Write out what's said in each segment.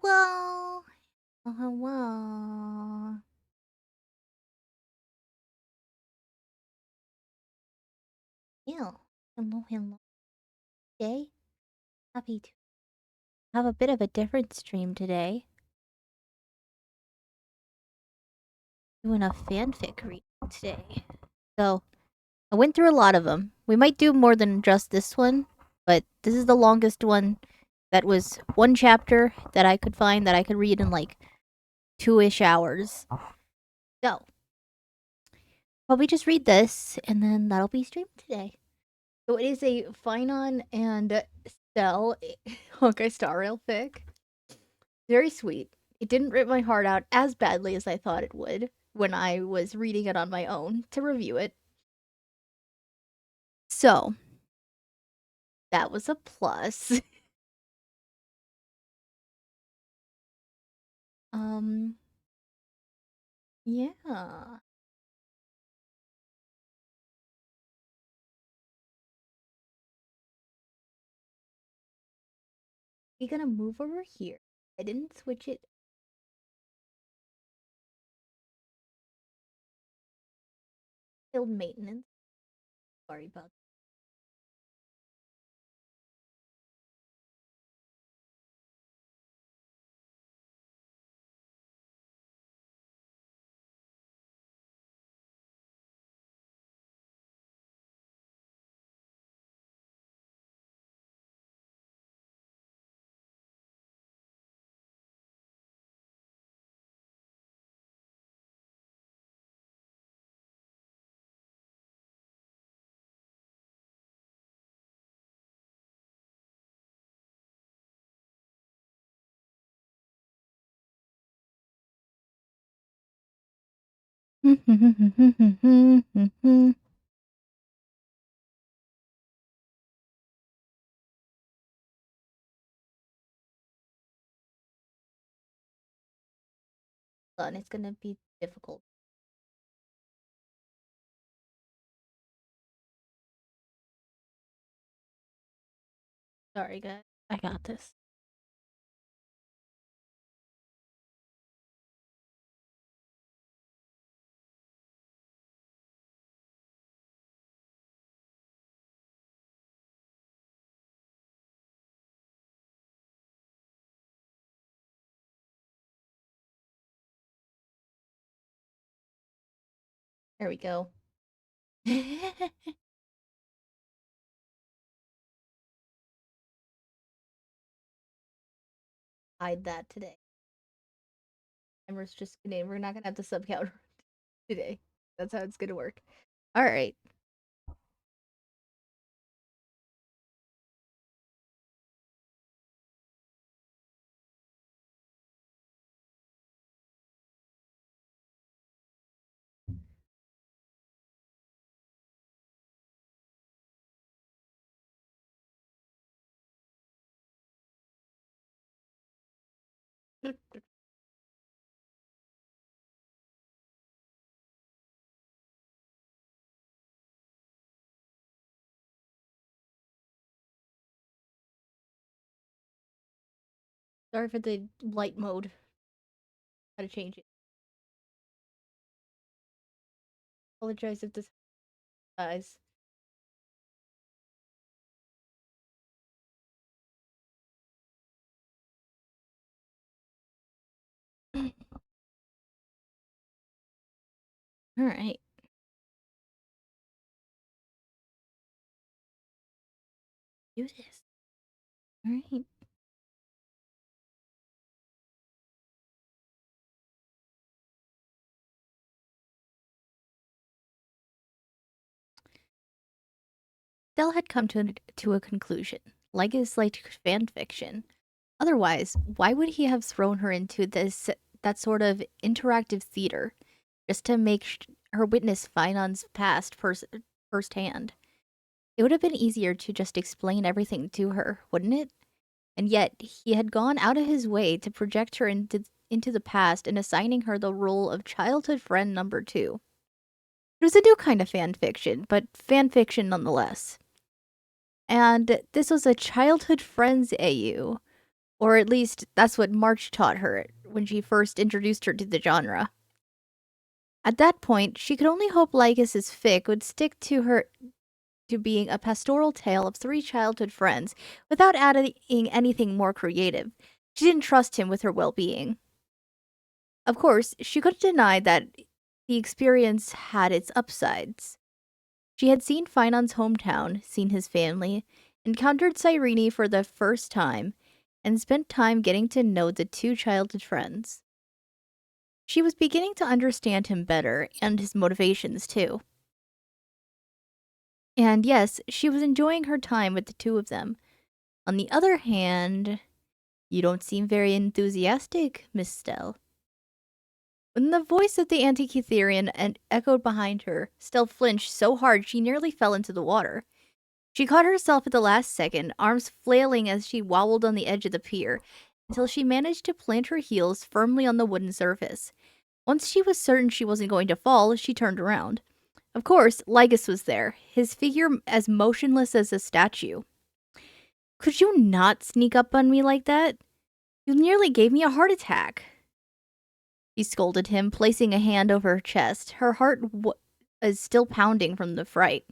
hello. Oh, hello. Yeah. Hello. Today, happy to have a bit of a different stream today. Doing a fanfic reading today. So, I went through a lot of them. We might do more than just this one, but this is the longest one that was one chapter that I could find that I could read in like 2-ish hours. So, probably just read this, and then that'll be streamed today. So it is a Finon and Stell Hawkeye Star Rail fic. Very sweet. It didn't rip my heart out as badly as I thought it would when I was reading it on my own to review it. So, that was a plus. um, yeah. We gonna move over here. I didn't switch it. Field maintenance. Sorry about that. It's gonna be difficult. Sorry, guys. I got this. There we go. Hide that today. And we're not gonna have the sub count today. That's how it's gonna work. Alright. Sorry for the light mode. Gotta change it. Apologize if this dies. Alright. Do this. Alright. Dell had come to a conclusion. Like is like fan fiction. Otherwise, why would he have thrown her into that sort of interactive theater just to make her witness Finon's past firsthand? It would have been easier to just explain everything to her, wouldn't it? And yet, he had gone out of his way to project her into the past and assigning her the role of childhood friend number 2. It was a new kind of fan fiction, but fan fiction nonetheless. And this was a childhood friends AU Or at least that's what March taught her when she first introduced her to the genre. At that point, she could only hope Lycus's fic would stick to her to being a pastoral tale of three childhood friends without adding anything more creative. She didn't trust him with her well-being. Of course, she couldn't deny that the experience had its upsides. She had seen Finon's hometown, seen his family, encountered Cyrene for the first time, and spent time getting to know the two childhood friends. She was beginning to understand him better and his motivations too. And yes, she was enjoying her time with the two of them. On the other hand, you don't seem very enthusiastic, Miss Stell. When the voice of the Antikytherian echoed behind her, Stell flinched so hard she nearly fell into the water. She caught herself at the last second, arms flailing as she wobbled on the edge of the pier, until she managed to plant her heels firmly on the wooden surface. Once she was certain she wasn't going to fall, she turned around. Of course, Lygus was there, his figure as motionless as a statue. Could you not sneak up on me like that? You nearly gave me a heart attack. She scolded him, placing a hand over her chest. Her heart was still pounding from the fright.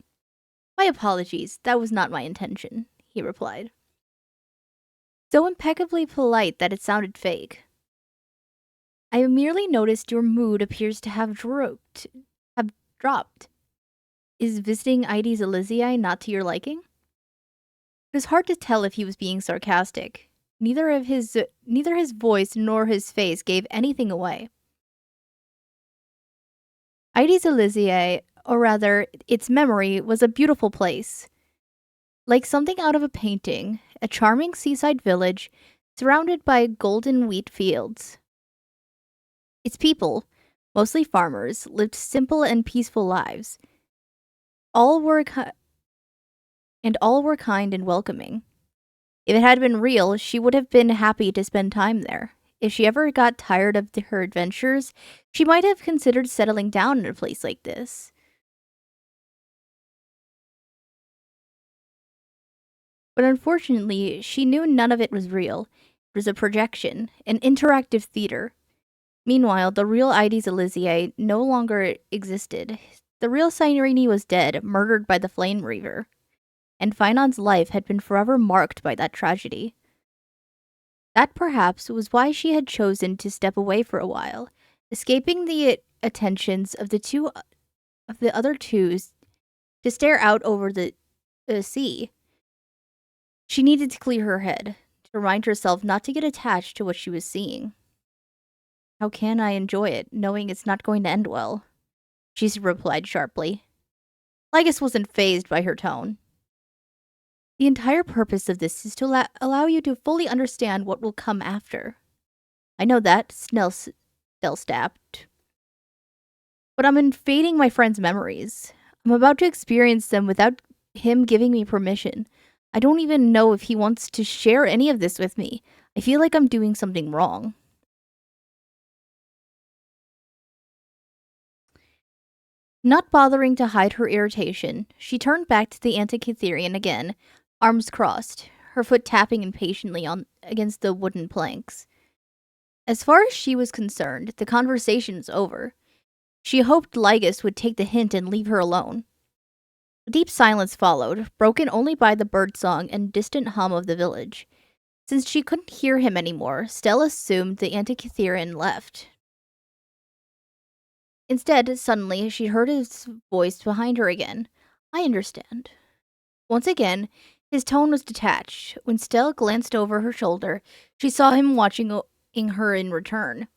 My apologies, that was not my intention, he replied. So impeccably polite that it sounded fake. I merely noticed your mood appears to have dropped. Is visiting Ides Elizei not to your liking? It was hard to tell if he was being sarcastic. Neither his voice nor his face gave anything away. Ides Elizei, or rather, its memory, was a beautiful place. Like something out of a painting, a charming seaside village surrounded by golden wheat fields. Its people, mostly farmers, lived simple and peaceful lives. All were kind and welcoming. If it had been real, she would have been happy to spend time there. If she ever got tired of her adventures, she might have considered settling down in a place like this. But unfortunately, she knew none of it was real. It was a projection, an interactive theater. Meanwhile, the real Ides Elizei no longer existed. The real Cyrene was dead, murdered by the Flame Reaver. And Finon's life had been forever marked by that tragedy. That perhaps was why she had chosen to step away for a while, escaping the attentions of the other twos to stare out over the sea. She needed to clear her head, to remind herself not to get attached to what she was seeing. How can I enjoy it, knowing it's not going to end well? She replied sharply. Lygus wasn't fazed by her tone. The entire purpose of this is to allow you to fully understand what will come after. I know that, Snell stabbed. But I'm invading my friend's memories. I'm about to experience them without him giving me permission. I don't even know if he wants to share any of this with me. I feel like I'm doing something wrong. Not bothering to hide her irritation, she turned back to the Antikytherian again, arms crossed, her foot tapping impatiently against the wooden planks. As far as she was concerned, the conversation was over. She hoped Lygus would take the hint and leave her alone. A deep silence followed, broken only by the birdsong and distant hum of the village. Since she couldn't hear him anymore, Stella assumed the Antikytherian left. Instead, suddenly, she heard his voice behind her again. I understand. Once again, his tone was detached. When Stella glanced over her shoulder, she saw him watching her in return.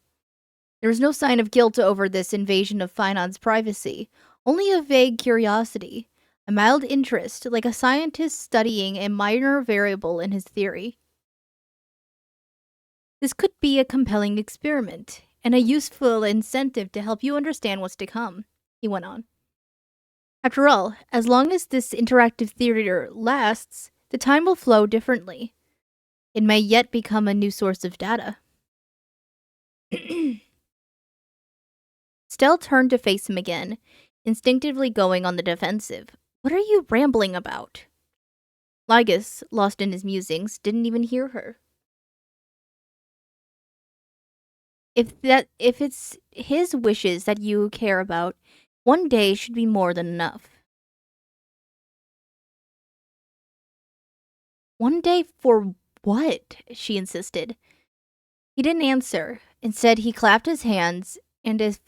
There was no sign of guilt over this invasion of Finon's privacy, only a vague curiosity, a mild interest, like a scientist studying a minor variable in his theory. This could be a compelling experiment, and a useful incentive to help you understand what's to come, he went on. After all, as long as this interactive theater lasts, the time will flow differently. It may yet become a new source of data. Stell turned to face him again, instinctively going on the defensive. What are you rambling about? Lygus, lost in his musings, didn't even hear her. If it's his wishes that you care about, one day should be more than enough. One day for what? She insisted. He didn't answer. Instead, he clapped his hands, and as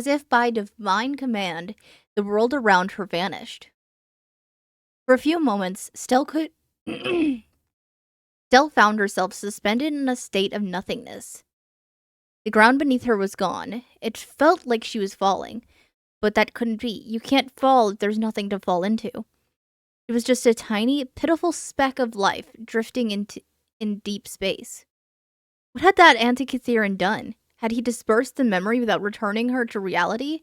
if by divine command, the world around her vanished. For a few moments, Stell found herself suspended in a state of nothingness. The ground beneath her was gone. It felt like she was falling, but that couldn't be. You can't fall if there's nothing to fall into. It was just a tiny, pitiful speck of life drifting in deep space. What had that Antikythera done? Had he dispersed the memory without returning her to reality?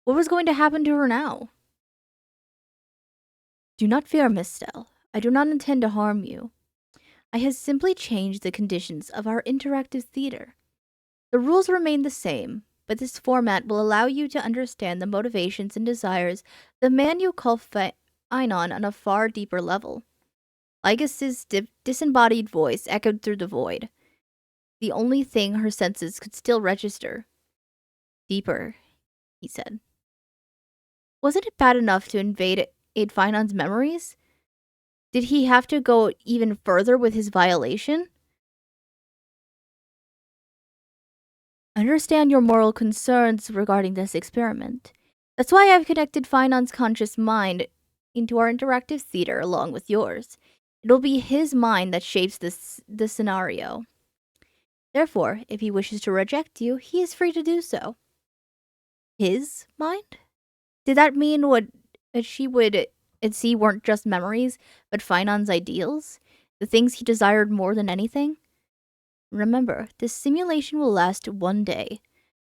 What was going to happen to her now? Do not fear, Miss Stell. I do not intend to harm you. I have simply changed the conditions of our interactive theater. The rules remain the same, but this format will allow you to understand the motivations and desires of the man you call Einon on a far deeper level. Lygas's disembodied voice echoed through the void, the only thing her senses could still register. Deeper, he said. Wasn't it bad enough to invade Finon's memories? Did he have to go even further with his violation? Understand your moral concerns regarding this experiment. That's why I've connected Finon's conscious mind into our interactive theater along with yours. It'll be his mind that shapes the scenario. Therefore, if he wishes to reject you, he is free to do so. His mind? Did that mean what she would see weren't just memories, but Finon's ideals? The things he desired more than anything? Remember, this simulation will last one day.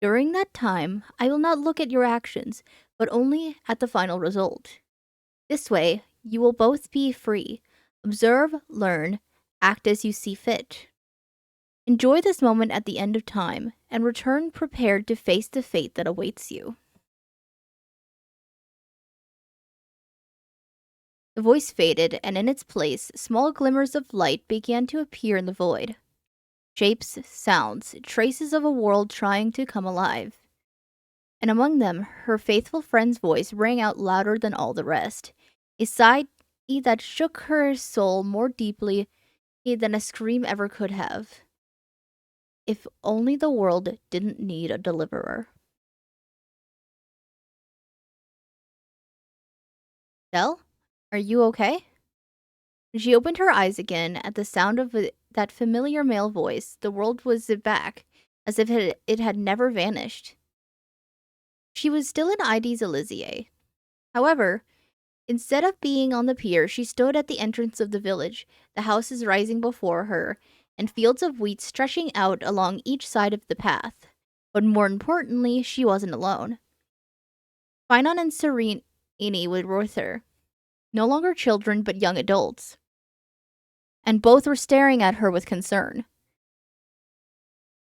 During that time, I will not look at your actions, but only at the final result. This way, you will both be free. Observe, learn, act as you see fit. Enjoy this moment at the end of time, and return prepared to face the fate that awaits you. The voice faded, and in its place, small glimmers of light began to appear in the void. Shapes, sounds, traces of a world trying to come alive. And among them, her faithful friend's voice rang out louder than all the rest, a sigh that shook her soul more deeply than a scream ever could have. If only the world didn't need a deliverer. Stell, are you okay? She opened her eyes again at the sound of that familiar male voice. The world was back, as if it had never vanished. She was still in Ides Elysiae. However, instead of being on the pier, she stood at the entrance of the village, the houses rising before her, and fields of wheat stretching out along each side of the path. But more importantly, she wasn't alone. Finon and Serenity were with her. No longer children, but young adults. And both were staring at her with concern.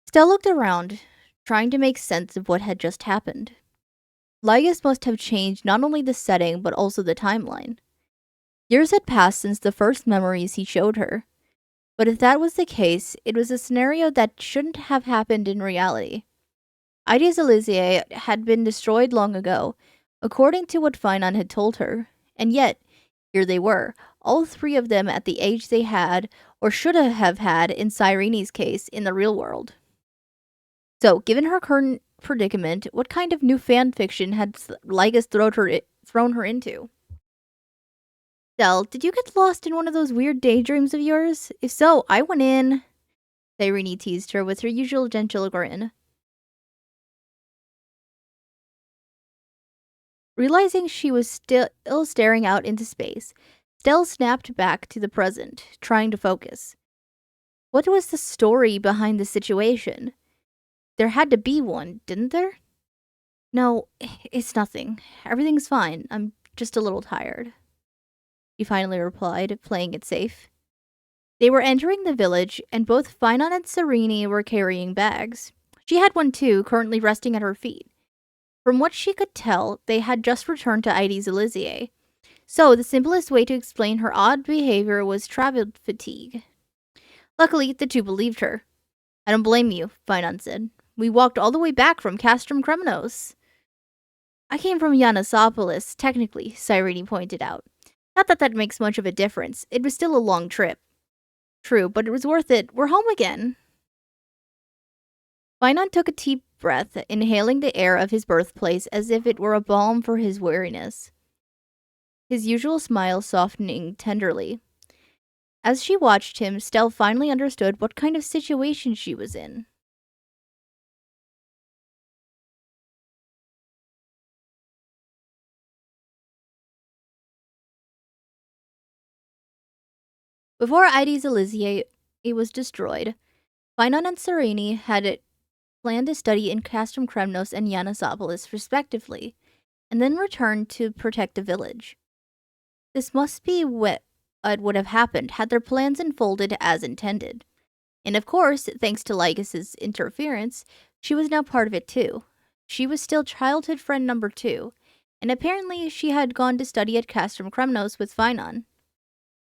Stell looked around, trying to make sense of what had just happened. Lygas must have changed not only the setting, but also the timeline. Years had passed since the first memories he showed her. But if that was the case, it was a scenario that shouldn't have happened in reality. Ides Elysiae had been destroyed long ago, according to what Finon had told her, and yet, here they were, all three of them at the age they had, or should have had in Cyrene's case, in the real world. So, given her current predicament, what kind of new fan fiction had Lygas thrown her into? Stell, did you get lost in one of those weird daydreams of yours? If so, I went in. Cyrene teased her with her usual gentle grin. Realizing she was still staring out into space, Stell snapped back to the present, trying to focus. What was the story behind the situation? There had to be one, didn't there? No, it's nothing. Everything's fine. I'm just a little tired. She finally replied, playing it safe. They were entering the village, and both Finon and Serene were carrying bags. She had one too, currently resting at her feet. From what she could tell, they had just returned to Ides Elysiae. So, the simplest way to explain her odd behavior was travel fatigue. Luckily, the two believed her. I don't blame you, Finon said. We walked all the way back from Castrum Kremnos. I came from Yanasopolis, technically, Cyrene pointed out. Not that that makes much of a difference. It was still a long trip. True, but it was worth it. We're home again. Finon took a deep breath, inhaling the air of his birthplace as if it were a balm for his weariness. His usual smile softening tenderly. As she watched him, Stell finally understood what kind of situation she was in. Before Ides Elysiae was destroyed, Finon and Serene had planned to study in Castrum Kremnos and Yanasopolis, respectively, and then return to protect the village. This must be what would have happened had their plans unfolded as intended. And of course, thanks to Lycus's interference, she was now part of it too. She was still childhood friend number 2, and apparently she had gone to study at Castrum Kremnos with Finon.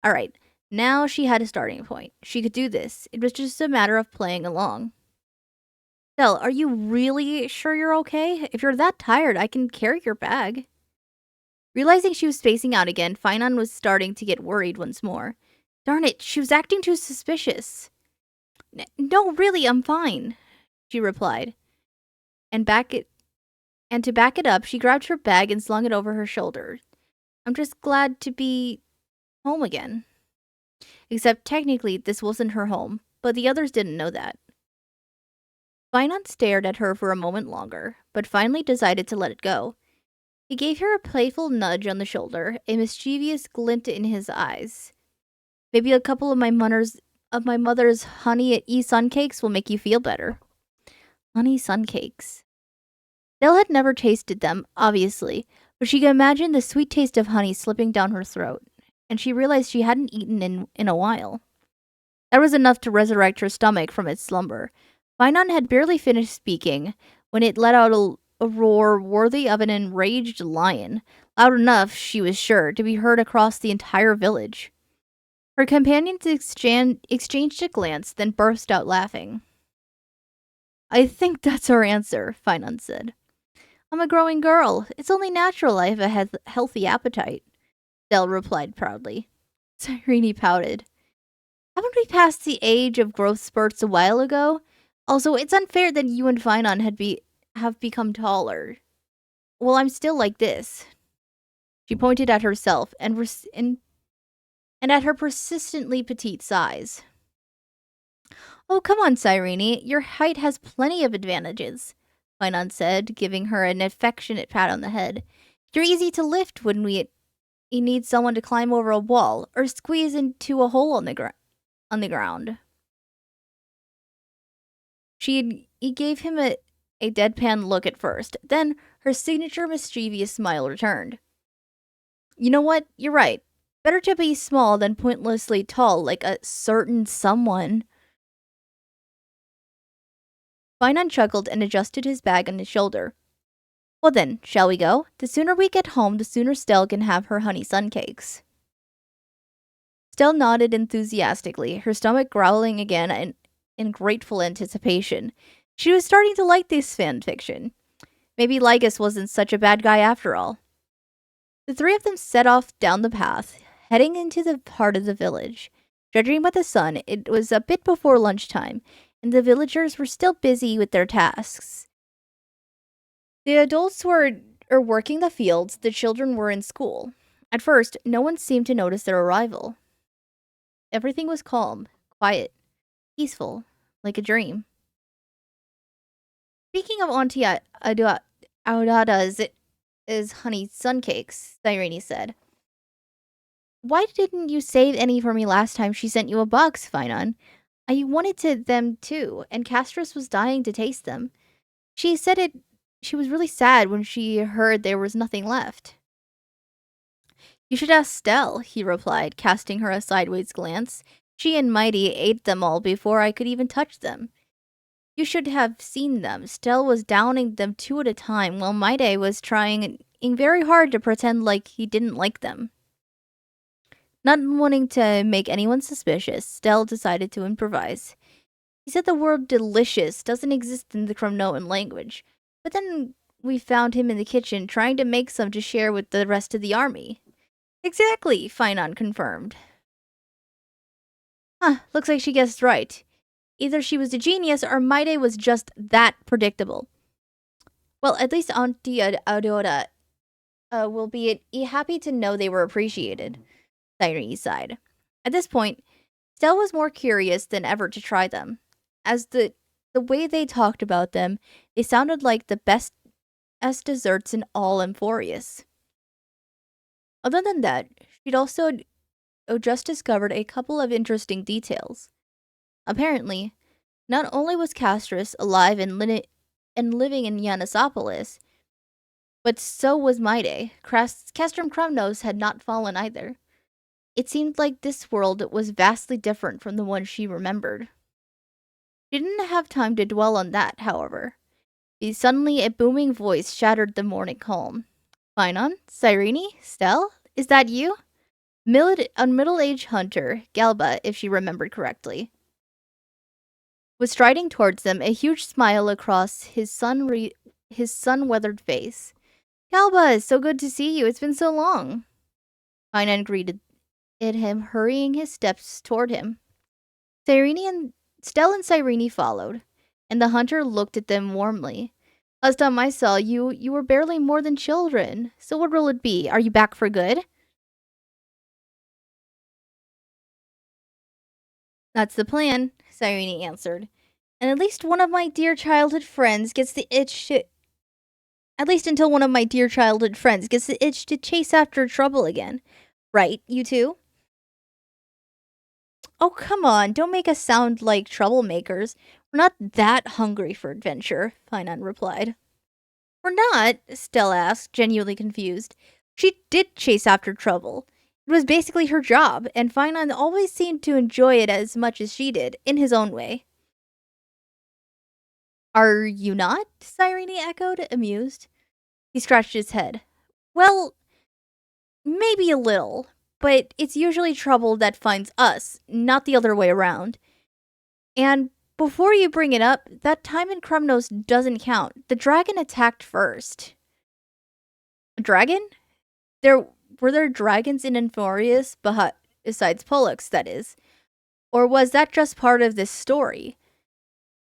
Alright, now she had a starting point. She could do this. It was just a matter of playing along. Stell, are you really sure you're okay? If you're that tired, I can carry your bag. Realizing she was spacing out again, Finon was starting to get worried once more. Darn it, she was acting too suspicious. No, really, I'm fine, she replied. And to back it up, she grabbed her bag and slung it over her shoulder. I'm just glad to be home again. Except technically this wasn't her home, but the others didn't know that. Finon stared at her for a moment longer, but finally decided to let it go. He gave her a playful nudge on the shoulder, a mischievous glint in his eyes. Maybe a couple of my mother's honey sun cakes will make you feel better. Honey sun cakes. Nell had never tasted them, obviously, but she could imagine the sweet taste of honey slipping down her throat, and she realized she hadn't eaten in a while. That was enough to resurrect her stomach from its slumber. Finon had barely finished speaking when it let out a roar worthy of an enraged lion, loud enough, she was sure, to be heard across the entire village. Her companions exchanged a glance, then burst out laughing. I think that's our answer, Finon said. I'm a growing girl. It's only natural I have a healthy appetite, Stell replied proudly. Cyrene pouted. Haven't we passed the age of growth spurts a while ago? Also, it's unfair that you and Finon have become taller. Well, I'm still like this. She pointed at herself and at her persistently petite size. Oh, come on, Cyrene. Your height has plenty of advantages, Finon said, giving her an affectionate pat on the head. You're easy to lift when you need someone to climb over a wall or squeeze into a hole on the ground. He gave him a deadpan look at first, then her signature mischievous smile returned. You know what? You're right. Better to be small than pointlessly tall like a certain someone. Finon chuckled and adjusted his bag on his shoulder. Well then, shall we go? The sooner we get home, the sooner Stell can have her honey sun cakes. Stell nodded enthusiastically, her stomach growling again in grateful anticipation. She was starting to like this fan fiction. Maybe Lycus wasn't such a bad guy after all. The three of them set off down the path, heading into the heart of the village. Judging by the sun, it was a bit before lunchtime, and the villagers were still busy with their tasks. The adults were working the fields, the children were in school. At first, no one seemed to notice their arrival. Everything was calm, quiet, peaceful, like a dream. Speaking of Auntie Audada's honey sun cakes, Cyrene said. Why didn't you save any for me last time she sent you a box, Finon? I wanted them too, and Castris was dying to taste them. She was really sad when she heard there was nothing left. You should ask Stell, he replied, casting her a sideways glance. She and Mighty ate them all before I could even touch them. You should have seen them. Stell was downing them 2 at a time, while Mighty was trying very hard to pretend like he didn't like them. Not wanting to make anyone suspicious, Stell decided to improvise. He said the word delicious doesn't exist in the Cromnoan language, but then we found him in the kitchen trying to make some to share with the rest of the army. Exactly, Finon confirmed. Huh, looks like she guessed right. Either she was a genius or Maide was just that predictable. Well, at least Auntie Aurora will be happy to know they were appreciated, Cyrene sighed. At this point, Stella was more curious than ever to try them. As the way they talked about them, they sounded like the best desserts in all Emphorius. Other than that, she'd also just discovered a couple of interesting details. Apparently, not only was Castris alive and living in Yanisopolis, but so was Maide. Castrum Crumnos had not fallen either. It seemed like this world was vastly different from the one she remembered. She didn't have time to dwell on that, however. Suddenly, a booming voice shattered the morning calm. Finon? Cyrene? Stell? Is that you? A middle-aged hunter, Galba, if she remembered correctly, was striding towards them, a huge smile across his sun-weathered face. Galba, it's so good to see you. It's been so long. Finon greeted him, hurrying his steps toward him. Stell and Cyrene followed, and the hunter looked at them warmly. Last time I saw you, you were barely more than children. So what will it be? Are you back for good? That's the plan, Cyrene answered. And at least one of my dear childhood friends gets the itch to... At least until one of my dear childhood friends gets the itch to chase after trouble again. Right, you two? Oh, come on, don't make us sound like troublemakers. We're not that hungry for adventure, Finon replied. We're not, Stella asked, genuinely confused. She did chase after trouble. It was basically her job, and Finon always seemed to enjoy it as much as she did, in his own way. Are you not? Cyrene echoed, amused. He scratched his head. Well, maybe a little, but it's usually trouble that finds us, not the other way around. And before you bring it up, that time in Crumnos doesn't count. The dragon attacked first. A dragon? Were there dragons in Emphorius besides Pollux, that is? Or was that just part of this story?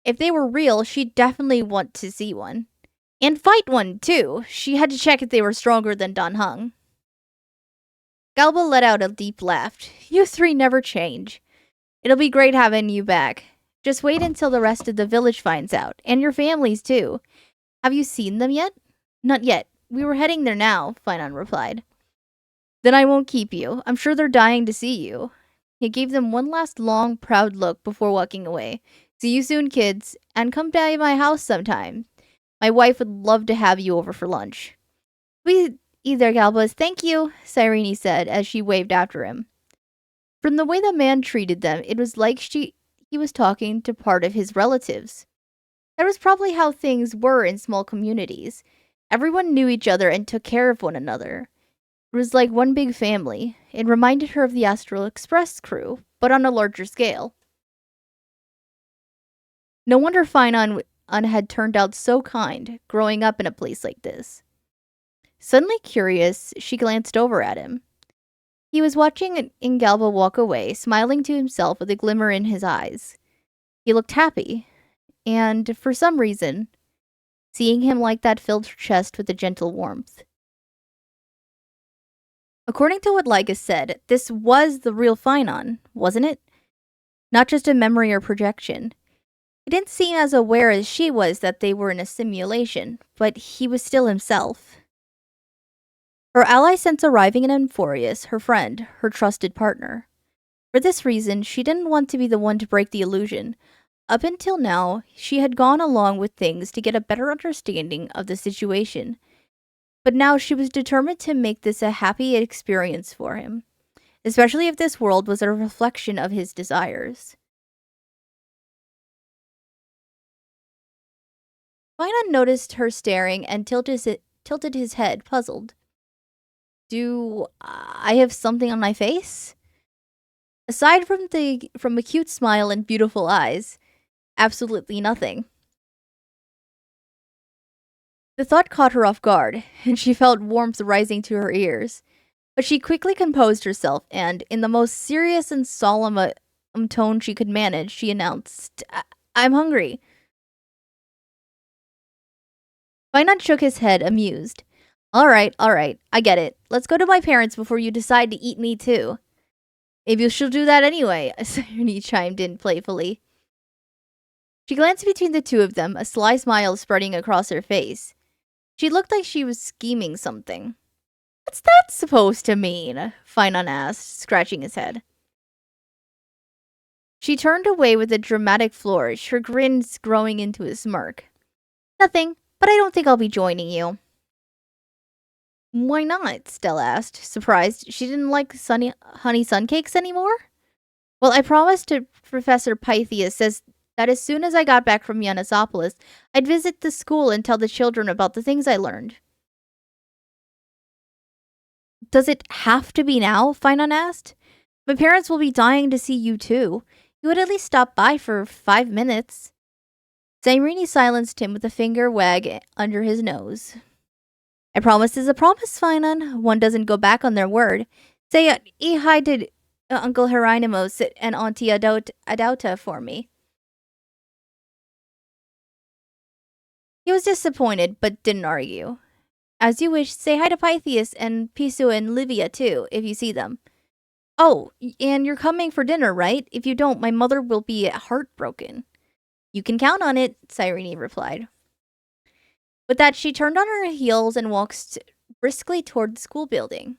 If they were real, she'd definitely want to see one. And fight one, too. She had to check if they were stronger than Dan Heng. Galba let out a deep laugh. You three never change. It'll be great having you back. Just wait until the rest of the village finds out. And your families, too. Have you seen them yet? Not yet. We were heading there now, Finon replied. Then I won't keep you. I'm sure they're dying to see you. He gave them one last long, proud look before walking away. See you soon, kids, and come by my house sometime. My wife would love to have you over for lunch. We either, Galbas. Thank you, Cyrene said as she waved after him. From the way the man treated them, it was like he was talking to part of his relatives. That was probably how things were in small communities. Everyone knew each other and took care of one another. It was like one big family. It reminded her of the Astral Express crew, but on a larger scale. No wonder Finon had turned out so kind, growing up in a place like this. Suddenly curious, she glanced over at him. He was watching Ingalba walk away, smiling to himself with a glimmer in his eyes. He looked happy, and for some reason, seeing him like that filled her chest with a gentle warmth. According to what Lyga said, this was the real Finon, wasn't it? Not just a memory or projection. He didn't seem as aware as she was that they were in a simulation, but he was still himself. Her ally since arriving in Emphorius, her friend, her trusted partner. For this reason, she didn't want to be the one to break the illusion. Up until now, she had gone along with things to get a better understanding of the situation. But now she was determined to make this a happy experience for him, especially if this world was a reflection of his desires. Finon noticed her staring and tilted his head, puzzled. Do I have something on my face? Aside from a cute smile and beautiful eyes, absolutely nothing. The thought caught her off guard, and she felt warmth rising to her ears. But she quickly composed herself, and in the most serious and solemn tone she could manage, she announced, I'm hungry. Finan shook his head, amused. All right, I get it. Let's go to my parents before you decide to eat me too. Maybe you should do that anyway, Sirenny chimed in playfully. She glanced between the two of them, a sly smile spreading across her face. She looked like she was scheming something. What's that supposed to mean? Finan asked, scratching his head. She turned away with a dramatic flourish, her grins growing into a smirk. Nothing, but I don't think I'll be joining you. Why not? Stella asked, surprised she didn't like honey sun cakes anymore. Well, I promised to Professor Pythias says that as soon as I got back from Yanisopolis, I'd visit the school and tell the children about the things I learned. Does it have to be now? Finan asked. My parents will be dying to see you too. You would at least stop by for 5 minutes. Zairini silenced him with a finger wag under his nose. A promise is a promise, Finan. One doesn't go back on their word. Say hi to Uncle Hieronymus and Auntie Adauta for me. He was disappointed, but didn't argue. As you wish, say hi to Pythias and Pisu and Livia too, if you see them. Oh, and you're coming for dinner, right? If you don't, my mother will be heartbroken. You can count on it, Cyrene replied. With that, she turned on her heels and walked briskly toward the school building.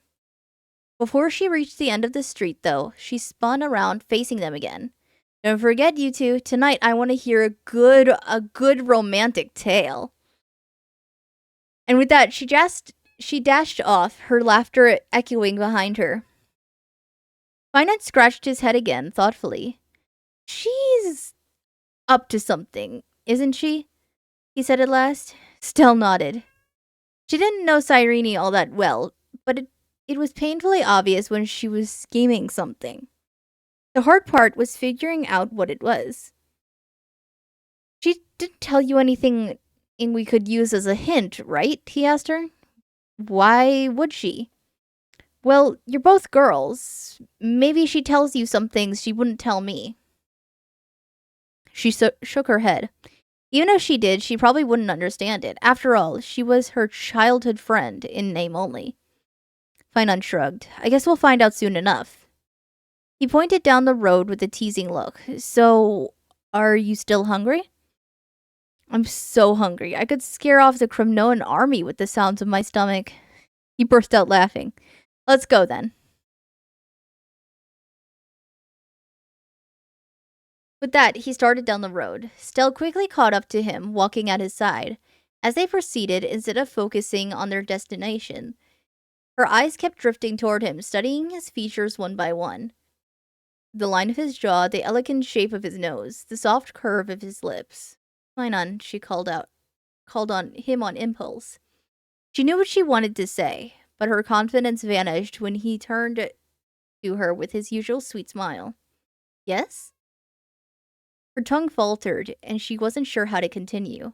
Before she reached the end of the street, though, she spun around, facing them again. Don't forget, you two, tonight I want to hear a good romantic tale. And with that, she dashed off, her laughter echoing behind her. Finan scratched his head again, thoughtfully. She's up to something, isn't she? He said at last. Stell nodded. She didn't know Cyrene all that well, but it was painfully obvious when she was scheming something. The hard part was figuring out what it was. She didn't tell you anything we could use as a hint, right? He asked her. Why would she? Well, you're both girls. Maybe she tells you some things she wouldn't tell me. She shook her head. Even if she did, she probably wouldn't understand it. After all, she was her childhood friend, in name only. Finan shrugged. I guess we'll find out soon enough. He pointed down the road with a teasing look. So, are you still hungry? I'm so hungry. I could scare off the Kremnoan army with the sounds of my stomach. He burst out laughing. Let's go then. With that, he started down the road. Stell quickly caught up to him, walking at his side. As they proceeded, instead of focusing on their destination, her eyes kept drifting toward him, studying his features one by one. The line of his jaw, the elegant shape of his nose, the soft curve of his lips. Finan, she called on him on impulse. She knew what she wanted to say, but her confidence vanished when he turned to her with his usual sweet smile. Yes? Her tongue faltered, and she wasn't sure how to continue.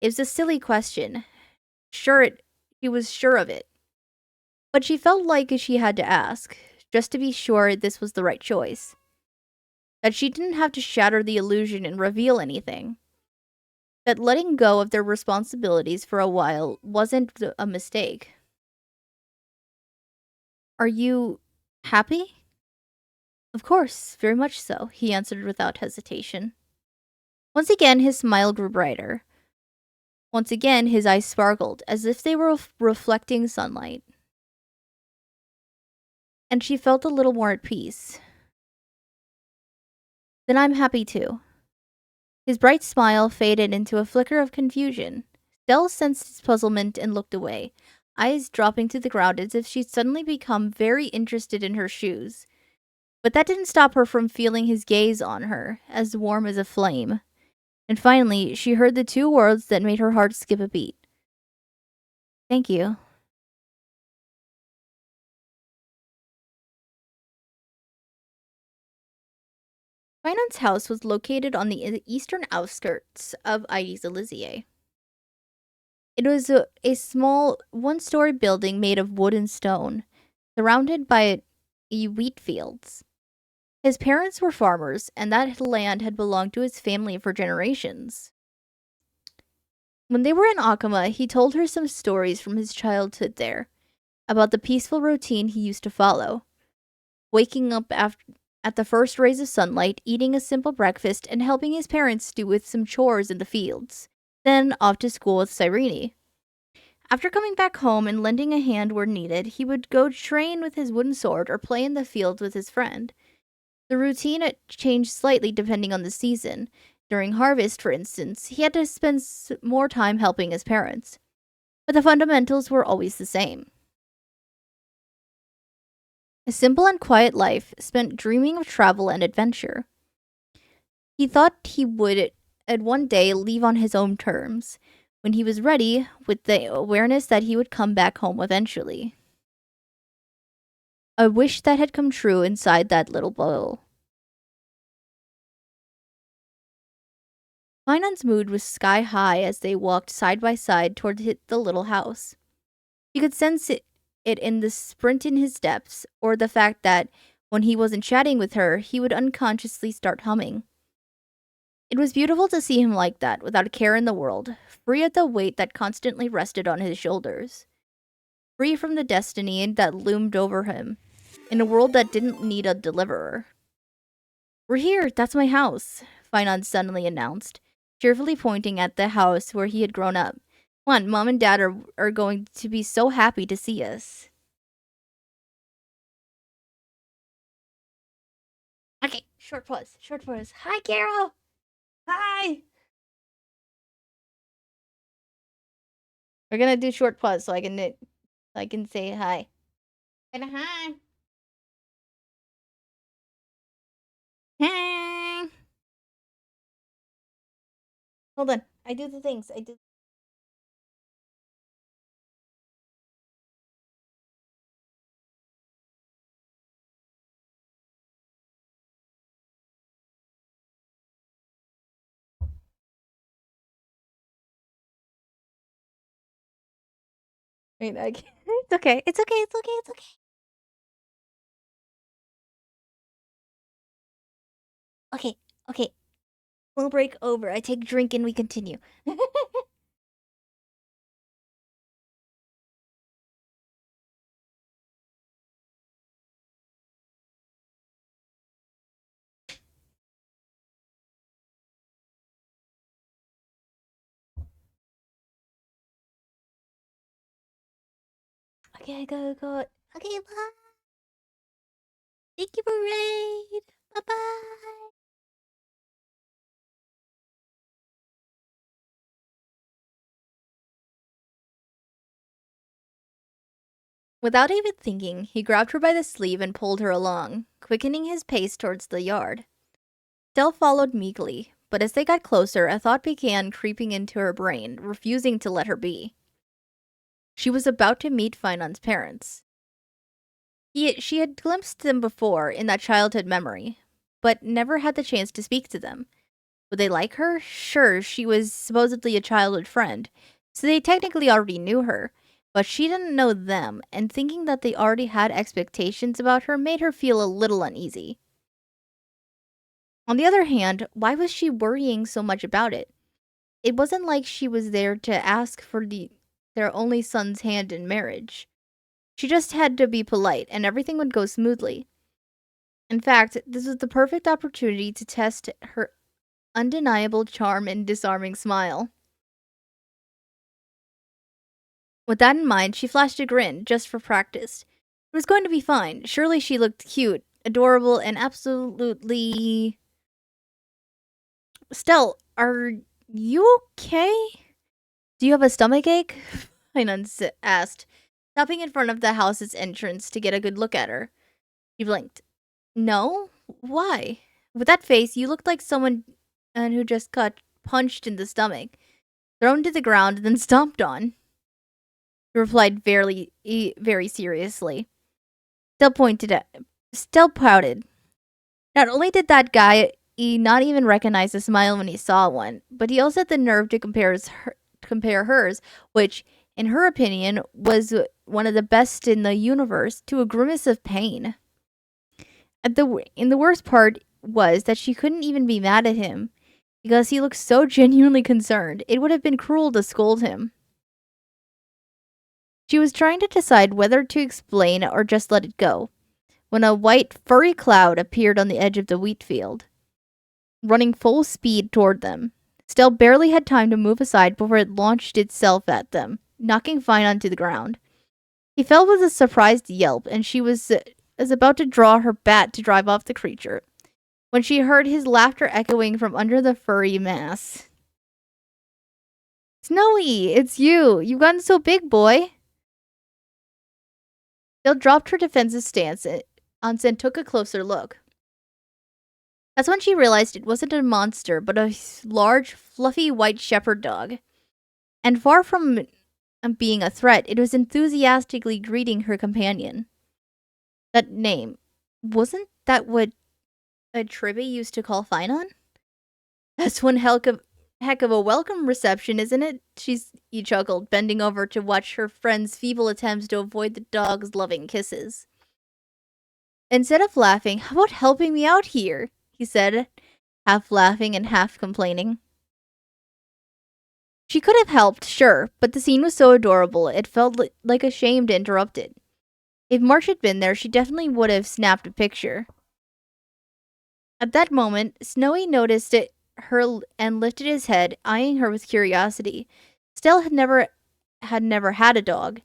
It was a silly question. She was sure of it. But she felt like she had to ask, just to be sure this was the right choice. That she didn't have to shatter the illusion and reveal anything. That letting go of their responsibilities for a while wasn't a mistake. Are you happy? Of course, very much so, he answered without hesitation. Once again, his smile grew brighter. Once again, his eyes sparkled, as if they were reflecting sunlight. And she felt a little more at peace. Then I'm happy too. His bright smile faded into a flicker of confusion. Stella sensed his puzzlement and looked away, eyes dropping to the ground as if she'd suddenly become very interested in her shoes. But that didn't stop her from feeling his gaze on her, as warm as a flame. And finally, she heard the two words that made her heart skip a beat. Thank you. Finance house was located on the eastern outskirts of Elysier. It was a small one-story building made of wood and stone, surrounded by wheat fields. His parents were farmers, and that land had belonged to his family for generations. When they were in Akama, he told her some stories from his childhood there, about the peaceful routine he used to follow, waking up at the first rays of sunlight, eating a simple breakfast, and helping his parents do with some chores in the fields, then off to school with Cyrene. After coming back home and lending a hand where needed, he would go train with his wooden sword or play in the fields with his friend. The routine had changed slightly depending on the season. During harvest, for instance, he had to spend more time helping his parents. But the fundamentals were always the same. A simple and quiet life spent dreaming of travel and adventure. He thought he would at one day leave on his own terms, when he was ready, with the awareness that he would come back home eventually. A wish that had come true inside that little bowl. Minon's mood was sky high as they walked side by side toward the little house. He could sense it in the sprint in his steps, or the fact that when he wasn't chatting with her, he would unconsciously start humming. It was beautiful to see him like that, without a care in the world, free of the weight that constantly rested on his shoulders. Free from the destiny that loomed over him, in a world that didn't need a deliverer. "We're here, that's my house," Finon suddenly announced, cheerfully pointing at the house where he had grown up. "Come on, Mom and Dad are going to be so happy to see us." Okay, short pause, short pause. Hi, Carol! Hi! We're gonna do short pause so I can say hi. And hi! Hi! Hold on, I do the things, I do. Wait, it's okay, it's okay, it's okay, it's okay. Okay, okay. We'll break over. I take a drink and we continue. Okay, go. Okay, bye. Thank you for raid. Bye bye. Without even thinking, he grabbed her by the sleeve and pulled her along, quickening his pace towards the yard. Stell followed meekly, but as they got closer, a thought began creeping into her brain, refusing to let her be. She was about to meet Finon's parents. She had glimpsed them before in that childhood memory, but never had the chance to speak to them. Would they like her? Sure, she was supposedly a childhood friend, so they technically already knew her, but she didn't know them, and thinking that they already had expectations about her made her feel a little uneasy. On the other hand, why was she worrying so much about it? It wasn't like she was there to ask for their only son's hand in marriage. She just had to be polite, and everything would go smoothly. In fact, this was the perfect opportunity to test her undeniable charm and disarming smile. With that in mind, she flashed a grin, just for practice. It was going to be fine. Surely she looked cute, adorable, and absolutely... Stell, are you okay? Do you have a stomachache? Hainan asked, stopping in front of the house's entrance to get a good look at her. She blinked. No? Why? With that face, you looked like someone who just got punched in the stomach, thrown to the ground, and then stomped on. He replied very seriously. Stell pouted. Not only did that guy not even recognize a smile when he saw one, but he also had the nerve to compare hers, which, in her opinion, was one of the best in the universe, to a grimace of pain. The worst part was that she couldn't even be mad at him, because he looked so genuinely concerned. It would have been cruel to scold him. She was trying to decide whether to explain or just let it go, when a white, furry cloud appeared on the edge of the wheat field, running full speed toward them. Stell barely had time to move aside before it launched itself at them, knocking Fine onto the ground. He fell with a surprised yelp, and she was about to draw her bat to drive off the creature, when she heard his laughter echoing from under the furry mass. "Snowy, it's you! You've gotten so big, boy!" Stell dropped her defensive stance and took a closer look. That's when she realized it wasn't a monster, but a large, fluffy white shepherd dog. And far from being a threat, it was enthusiastically greeting her companion. That name, wasn't that what a Tribby used to call Finon? That's one heck of a welcome reception, isn't it? He chuckled, bending over to watch her friend's feeble attempts to avoid the dog's loving kisses. "Instead of laughing, how about helping me out here?" he said, half laughing and half complaining. She could have helped, sure, but the scene was so adorable, it felt like a shame to interrupt it. If Marsh had been there, she definitely would have snapped a picture. At that moment, Snowy noticed her and lifted his head, eyeing her with curiosity. Stell had never had a dog,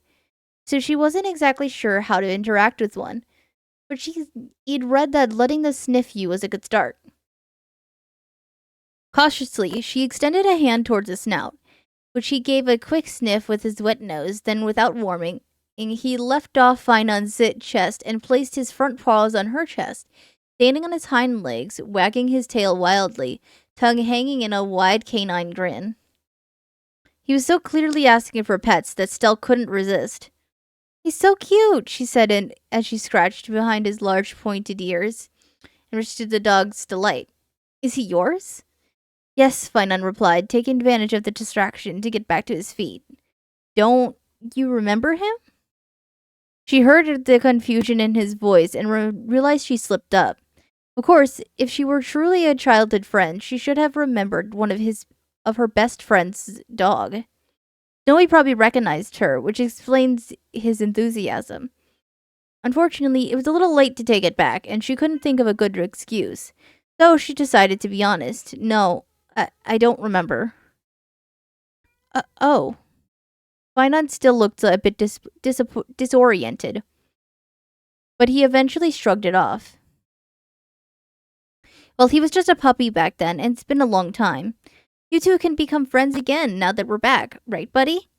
so she wasn't exactly sure how to interact with one, but he'd read that letting them sniff you was a good start. Cautiously, she extended a hand towards the snout, which he gave a quick sniff with his wet nose, then without warming, he left off Finon's chest and placed his front paws on her chest, standing on his hind legs, wagging his tail wildly, tongue hanging in a wide canine grin. He was so clearly asking for pets that Stell couldn't resist. "He's so cute," she said as she scratched behind his large pointed ears, much to the dog's delight. "Is he yours?" "Yes," Finon replied, taking advantage of the distraction to get back to his feet. "Don't you remember him?" She heard the confusion in his voice and realized she slipped up. Of course, if she were truly a childhood friend, she should have remembered one of her best friend's dog. Snowy probably recognized her, which explains his enthusiasm. Unfortunately, it was a little late to take it back, and she couldn't think of a good excuse. So she decided to be honest. "No, I don't remember." Oh. Finon still looked a bit disoriented, but he eventually shrugged it off. "Well, he was just a puppy back then, and it's been a long time. You two can become friends again now that we're back, right, buddy?"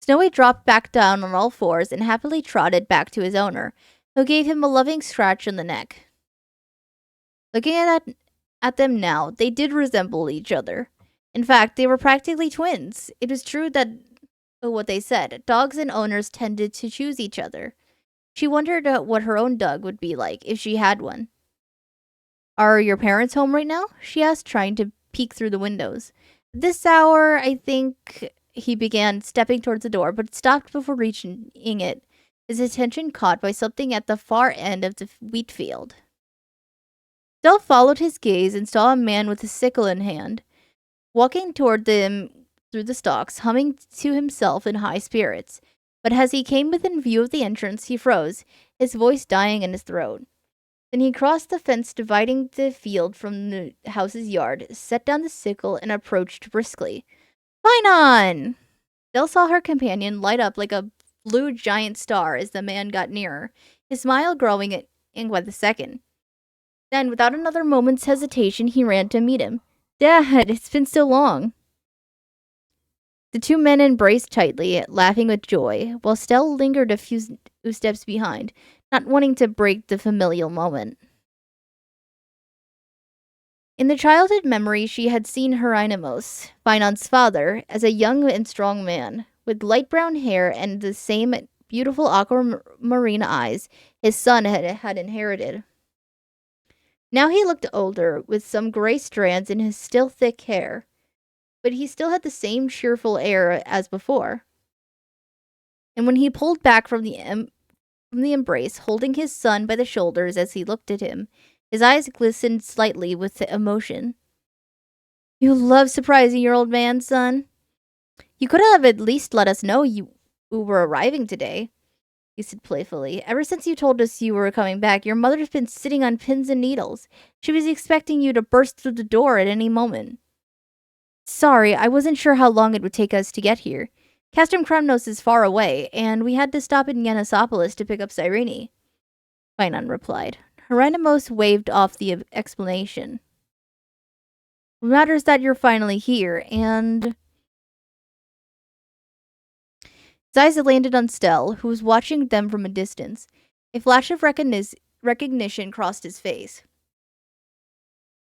Snowy dropped back down on all fours and happily trotted back to his owner, who gave him a loving scratch on the neck. Looking at them now, they did resemble each other. In fact, they were practically twins. It was true that what they said, dogs and owners tended to choose each other. She wondered what her own dog would be like if she had one. "Are your parents home right now?" she asked, trying to peek through the windows. "This hour, I think," he began, stepping towards the door, but stopped before reaching it, his attention caught by something at the far end of the wheat field. Stell followed his gaze and saw a man with a sickle in hand, walking toward them through the stalks, humming to himself in high spirits. But as he came within view of the entrance, he froze, his voice dying in his throat. Then he crossed the fence dividing the field from the house's yard, set down the sickle, and approached briskly. "Finon!" Stell saw her companion light up like a blue giant star as the man got nearer, his smile growing by the second. Then, without another moment's hesitation, he ran to meet him. "Dad, it's been so long." The two men embraced tightly, laughing with joy, while Stell lingered a few steps behind, not wanting to break the familial moment. In the childhood memory, she had seen Hieronymus, Finon's father, as a young and strong man, with light brown hair and the same beautiful aquamarine eyes his son had inherited. Now he looked older, with some gray strands in his still thick hair, but he still had the same cheerful air as before. And when he pulled back from the embrace, holding his son by the shoulders as he looked at him, his eyes glistened slightly with emotion. "You love surprising your old man, son. You could have at least let us know you were arriving today," he said playfully. "Ever since you told us you were coming back, your mother's been sitting on pins and needles. She was expecting you to burst through the door at any moment." "Sorry, I wasn't sure how long it would take us to get here. Castrum Kremnos is far away, and we had to stop in Yanisopolis to pick up Cyrene," Finon replied. Hieronymus waved off the explanation. "What matters that you're finally here, and..." His eyes landed on Stell, who was watching them from a distance. A flash of recognition crossed his face.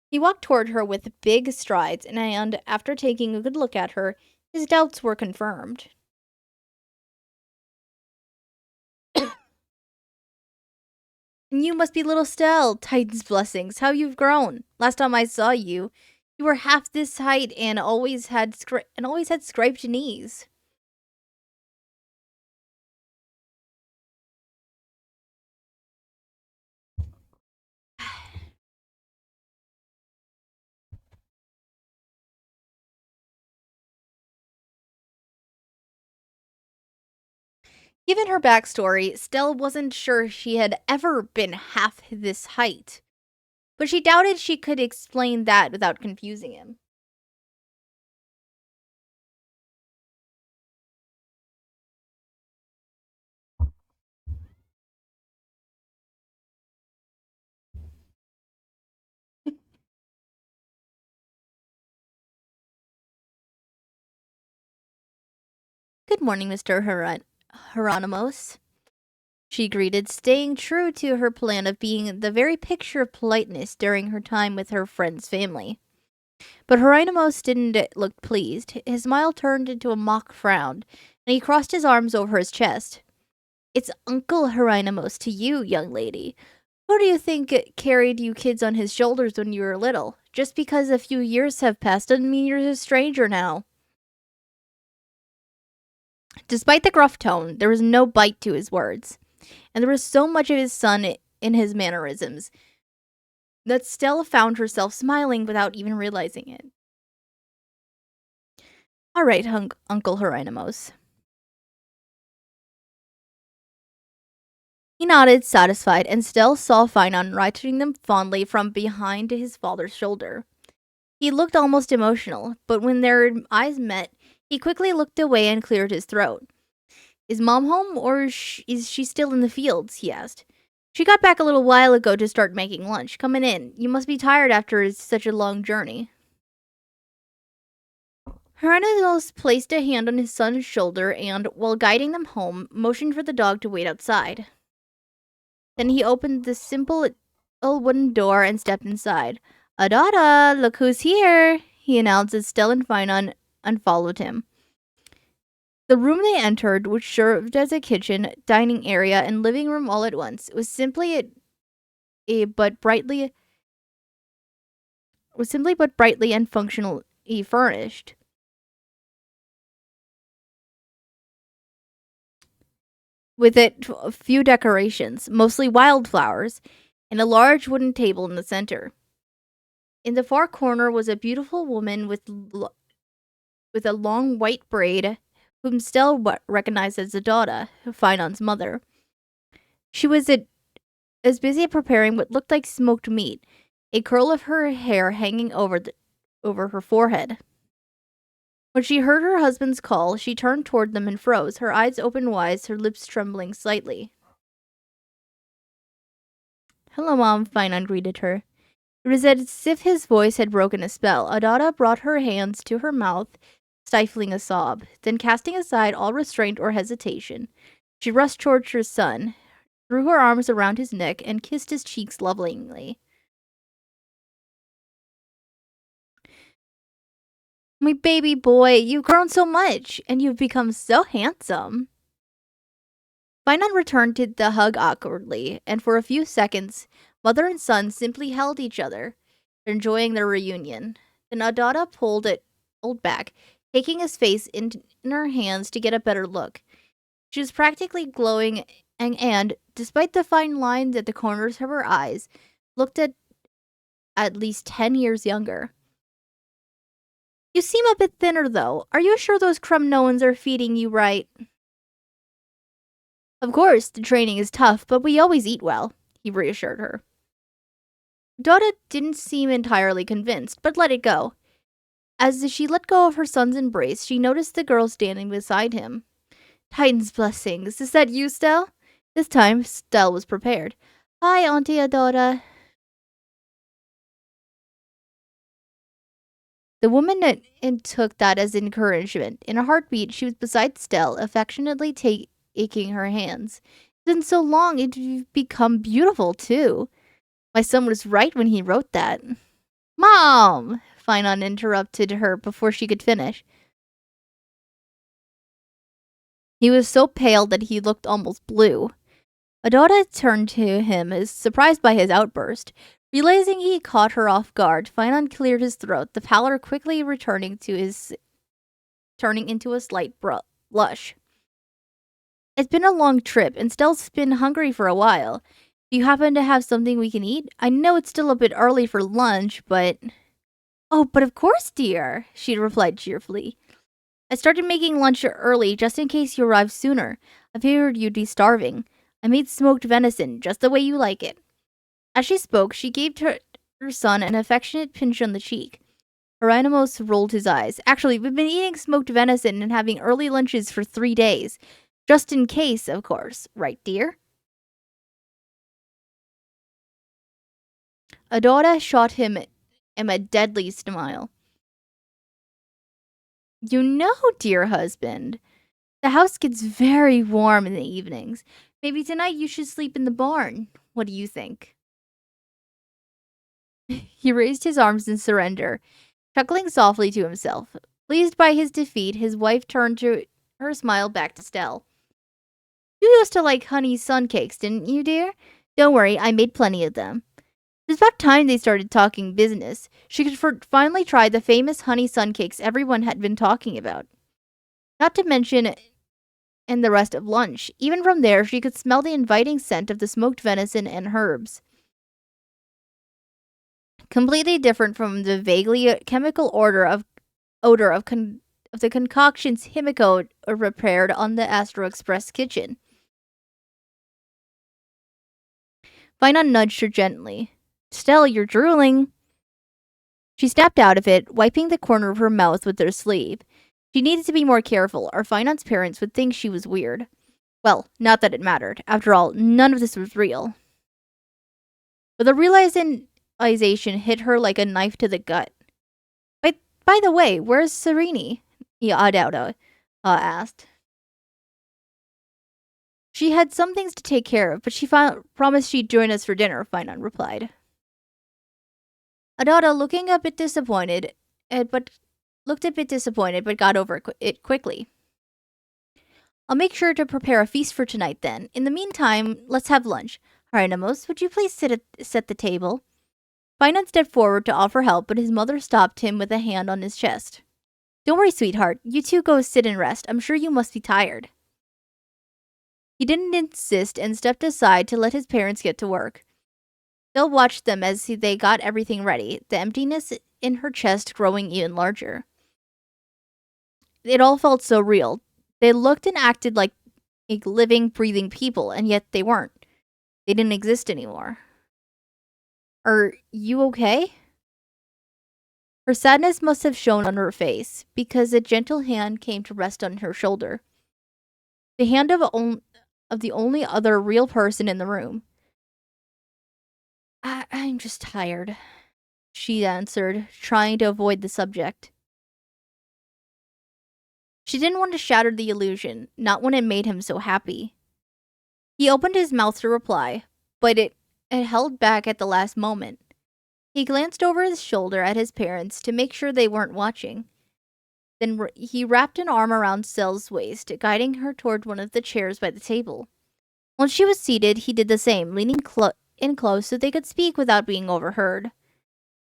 He walked toward her with big strides, and after taking a good look at her, his doubts were confirmed. "And you must be little Stell. Titan's blessings, how you've grown. Last time I saw you, you were half this height and always had scraped knees." Given her backstory, Stell wasn't sure she had ever been half this height, but she doubted she could explain that without confusing him. "Good morning, Mr. Hieronymus," she greeted, staying true to her plan of being the very picture of politeness during her time with her friend's family. But Hieronymus didn't look pleased. His smile turned into a mock frown, and he crossed his arms over his chest. "It's Uncle Hieronymus to you, young lady. Who do you think carried you kids on his shoulders when you were little? Just because a few years have passed doesn't mean you're a stranger now." Despite the gruff tone, there was no bite to his words, and there was so much of his son in his mannerisms that Stella found herself smiling without even realizing it. "All right, Uncle Hieronymus." He nodded, satisfied, and Stell saw Finon watching them fondly from behind his father's shoulder. He looked almost emotional, but when their eyes met, he quickly looked away and cleared his throat. "Is Mom home, or is she still in the fields?" he asked. "She got back a little while ago to start making lunch. Come in. You must be tired after such a long journey." Hieronymus placed a hand on his son's shoulder and, while guiding them home, motioned for the dog to wait outside. Then he opened the simple wooden door and stepped inside. "Adada, look who's here," he announced as Stell and Finon followed him. The room they entered, which served as a kitchen, dining area, and living room all at once, was simply but brightly and functionally furnished. With a few decorations, mostly wildflowers, and a large wooden table in the center. In the far corner was a beautiful woman with a long white braid, whom Stell recognized as Zadada, Finon's mother. She was as busy preparing what looked like smoked meat, a curl of her hair hanging over her forehead. When she heard her husband's call, she turned toward them and froze, her eyes open wide, her lips trembling slightly. "Hello, Mom," Finon greeted her. It was as if his voice had broken a spell. Adada brought her hands to her mouth, stifling a sob. Then, casting aside all restraint or hesitation, she rushed towards her son, threw her arms around his neck, and kissed his cheeks lovingly. "My baby boy, you've grown so much, and you've become so handsome." Finon returned to the hug awkwardly, and for a few seconds, mother and son simply held each other, enjoying their reunion. Then Adada pulled back, taking his face in her hands to get a better look. She was practically glowing, and despite the fine lines at the corners of her eyes, looked at least 10 years younger. You seem a bit thinner, though. Are you sure those crumb-no-ones are feeding you right? Of course, the training is tough, but we always eat well, he reassured her. Dada didn't seem entirely convinced, but let it go. As she let go of her son's embrace, she noticed the girl standing beside him. Titan's blessings. Is that you, Stell? This time, Stell was prepared. Hi, Auntie Adora. The woman took that as encouragement. In a heartbeat, she was beside Stell, affectionately taking her hands. It's been so long, it'd become beautiful, too. My son was right when he wrote that. Mom! Finon interrupted her before she could finish. He was so pale that he looked almost blue. Adora turned to him, surprised by his outburst. Realizing he caught her off guard, Finon cleared his throat, the pallor quickly turning into a slight blush. It's been a long trip, and Stell's been hungry for a while. Do you happen to have something we can eat? I know it's still a bit early for lunch, but... Oh, but of course, dear, she replied cheerfully. I started making lunch early just in case you arrived sooner. I figured you'd be starving. I made smoked venison, just the way you like it. As she spoke, she gave her son an affectionate pinch on the cheek. Hieronymus rolled his eyes. Actually, we've been eating smoked venison and having early lunches for 3 days. Just in case, of course. Right, dear? Adora shot him a deadly smile. You know, dear husband, the house gets very warm in the evenings. Maybe tonight you should sleep in the barn. What do you think? He raised his arms in surrender, chuckling softly to himself. Pleased by his defeat, his wife turned her smile back to Stell. You used to like honey sun cakes, didn't you, dear? Don't worry, I made plenty of them. It's about time they started talking business. She could finally try the famous honey sun cakes everyone had been talking about. Not to mention and the rest of lunch. Even from there, she could smell the inviting scent of the smoked venison and herbs. Completely different from the vaguely chemical odor of the concoctions Himiko prepared on the Astro Express kitchen. Finon nudged her gently. Stell, you're drooling. She snapped out of it, wiping the corner of her mouth with her sleeve. She needed to be more careful, or Finon's parents would think she was weird. Well, not that it mattered. After all, none of this was real. But the realization hit her like a knife to the gut. By the way, where's Sereni? Adauda asked. She had some things to take care of, but she promised she'd join us for dinner, Finon replied. Adauda, looking a bit disappointed, but got over it quickly. I'll make sure to prepare a feast for tonight then. In the meantime, let's have lunch. Hieronymus, would you please set the table? Finon stepped forward to offer help, but his mother stopped him with a hand on his chest. Don't worry, sweetheart. You two go sit and rest. I'm sure you must be tired. He didn't insist and stepped aside to let his parents get to work. Bill watched them as they got everything ready, the emptiness in her chest growing even larger. It all felt so real. They looked and acted like living, breathing people, and yet they weren't. They didn't exist anymore. Are you okay? Her sadness must have shown on her face, because a gentle hand came to rest on her shoulder. The hand of the only other real person in the room. I'm just tired, she answered, trying to avoid the subject. She didn't want to shatter the illusion, not when it made him so happy. He opened his mouth to reply, but it held back at the last moment. He glanced over his shoulder at his parents to make sure they weren't watching. Then he wrapped an arm around Stell's waist, guiding her toward one of the chairs by the table. Once she was seated, he did the same, leaning in close so they could speak without being overheard.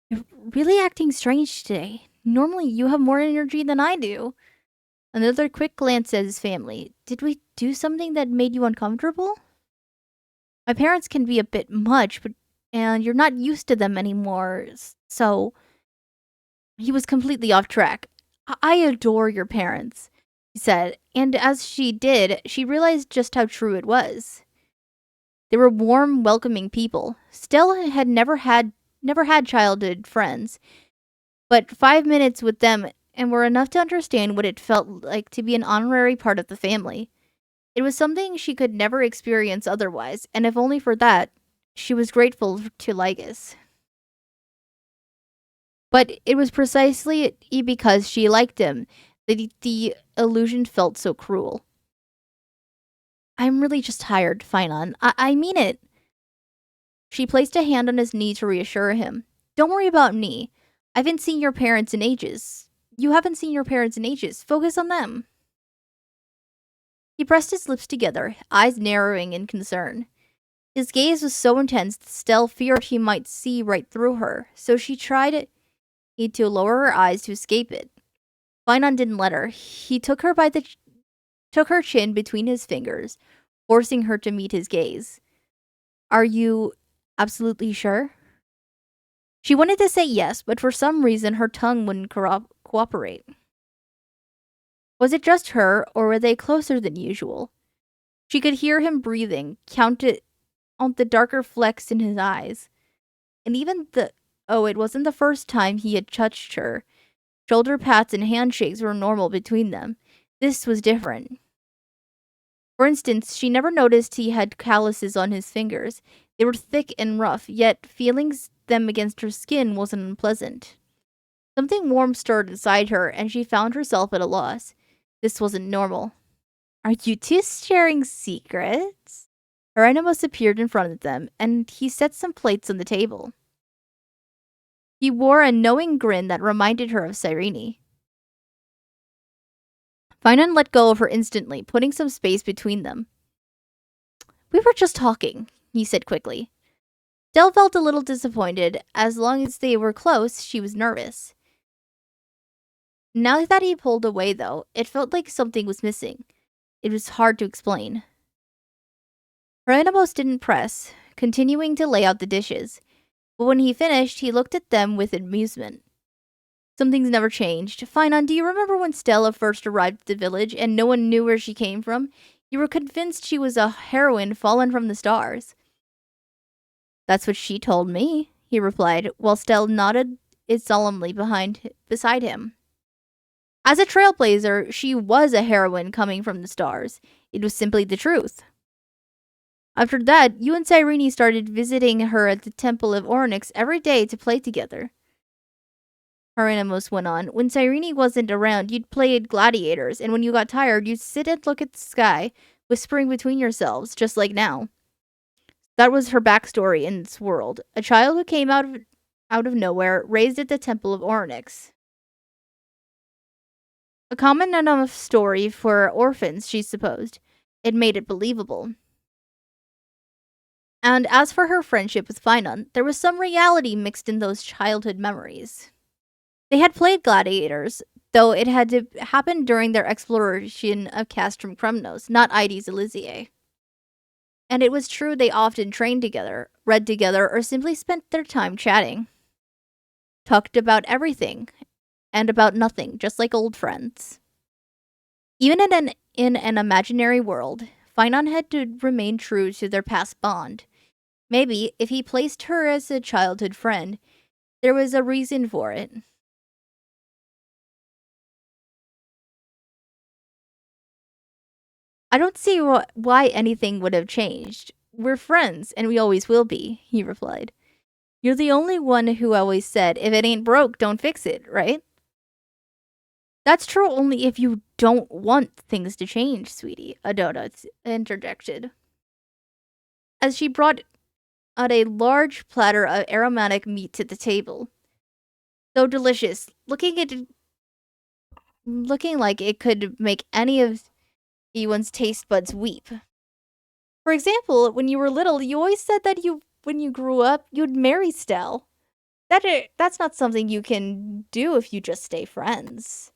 You're really acting strange today. Normally, you have more energy than I do. Another quick glance at his family. Did we do something that made you uncomfortable? My parents can be a bit much, and you're not used to them anymore, so he was completely off track. I adore your parents, he said, and as she did, she realized just how true it was. They were warm, welcoming people. Stella had never had childhood friends, but 5 minutes with them and were enough to understand what it felt like to be an honorary part of the family. It was something she could never experience otherwise, and if only for that, she was grateful to Lygus. But it was precisely because she liked him that the illusion felt so cruel. I'm really just tired, Finon. I mean it. She placed a hand on his knee to reassure him. Don't worry about me. I haven't seen your parents in ages. You haven't seen your parents in ages. Focus on them. He pressed his lips together, eyes narrowing in concern. His gaze was so intense that Stella feared he might see right through her, so she tried to lower her eyes to escape it. Finon didn't let her. He took her chin between his fingers, forcing her to meet his gaze. Are you absolutely sure? She wanted to say yes, but for some reason her tongue wouldn't cooperate. Was it just her, or were they closer than usual? She could hear him breathing, counted on the darker flecks in his eyes. And even it wasn't the first time he had touched her. Shoulder pats and handshakes were normal between them. This was different. For instance, she never noticed he had calluses on his fingers. They were thick and rough, yet feeling them against her skin wasn't unpleasant. Something warm stirred inside her, and she found herself at a loss. This wasn't normal. Are you two sharing secrets? Hieronymus appeared in front of them, and he set some plates on the table. He wore a knowing grin that reminded her of Cyrene. Finon let go of her instantly, putting some space between them. We were just talking, he said quickly. Stella felt a little disappointed. As long as they were close, she was nervous. Now that he pulled away, though, it felt like something was missing. It was hard to explain. Hieronymus didn't press, continuing to lay out the dishes. But when he finished, he looked at them with amusement. Something's never changed. Finon, do you remember when Stella first arrived at the village and no one knew where she came from? You were convinced she was a heroine fallen from the stars. That's what she told me, he replied, while Stella nodded solemnly beside him. As a trailblazer, she was a heroine coming from the stars. It was simply the truth. After that, you and Cyrene started visiting her at the Temple of Onyx every day to play together. Hieronymus went on. When Cyrene wasn't around, you'd play gladiators, and when you got tired, you'd sit and look at the sky, whispering between yourselves, just like now. That was her backstory in this world. A child who came out of nowhere, raised at the Temple of Onyx. A common enough story for orphans, she supposed. It made it believable. And as for her friendship with Finon, there was some reality mixed in those childhood memories. They had played gladiators, though it had to happen during their exploration of Castrum Krumnos, not Ides Elysiae. And it was true they often trained together, read together, or simply spent their time chatting. Talked about everything, and about nothing, just like old friends. Even in an imaginary world, Finon had to remain true to their past bond. Maybe, if he placed her as a childhood friend, there was a reason for it. I don't see why anything would have changed. We're friends, and we always will be, he replied. You're the only one who always said, if it ain't broke, don't fix it, right? That's true only if you don't want things to change, sweetie, Adota interjected. As she brought out a large platter of aromatic meat to the table. So delicious, looking like it could make any of anyone's taste buds weep. For example, when you were little, you always said that when you grew up, you'd marry Stell. That's not something you can do if you just stay friends.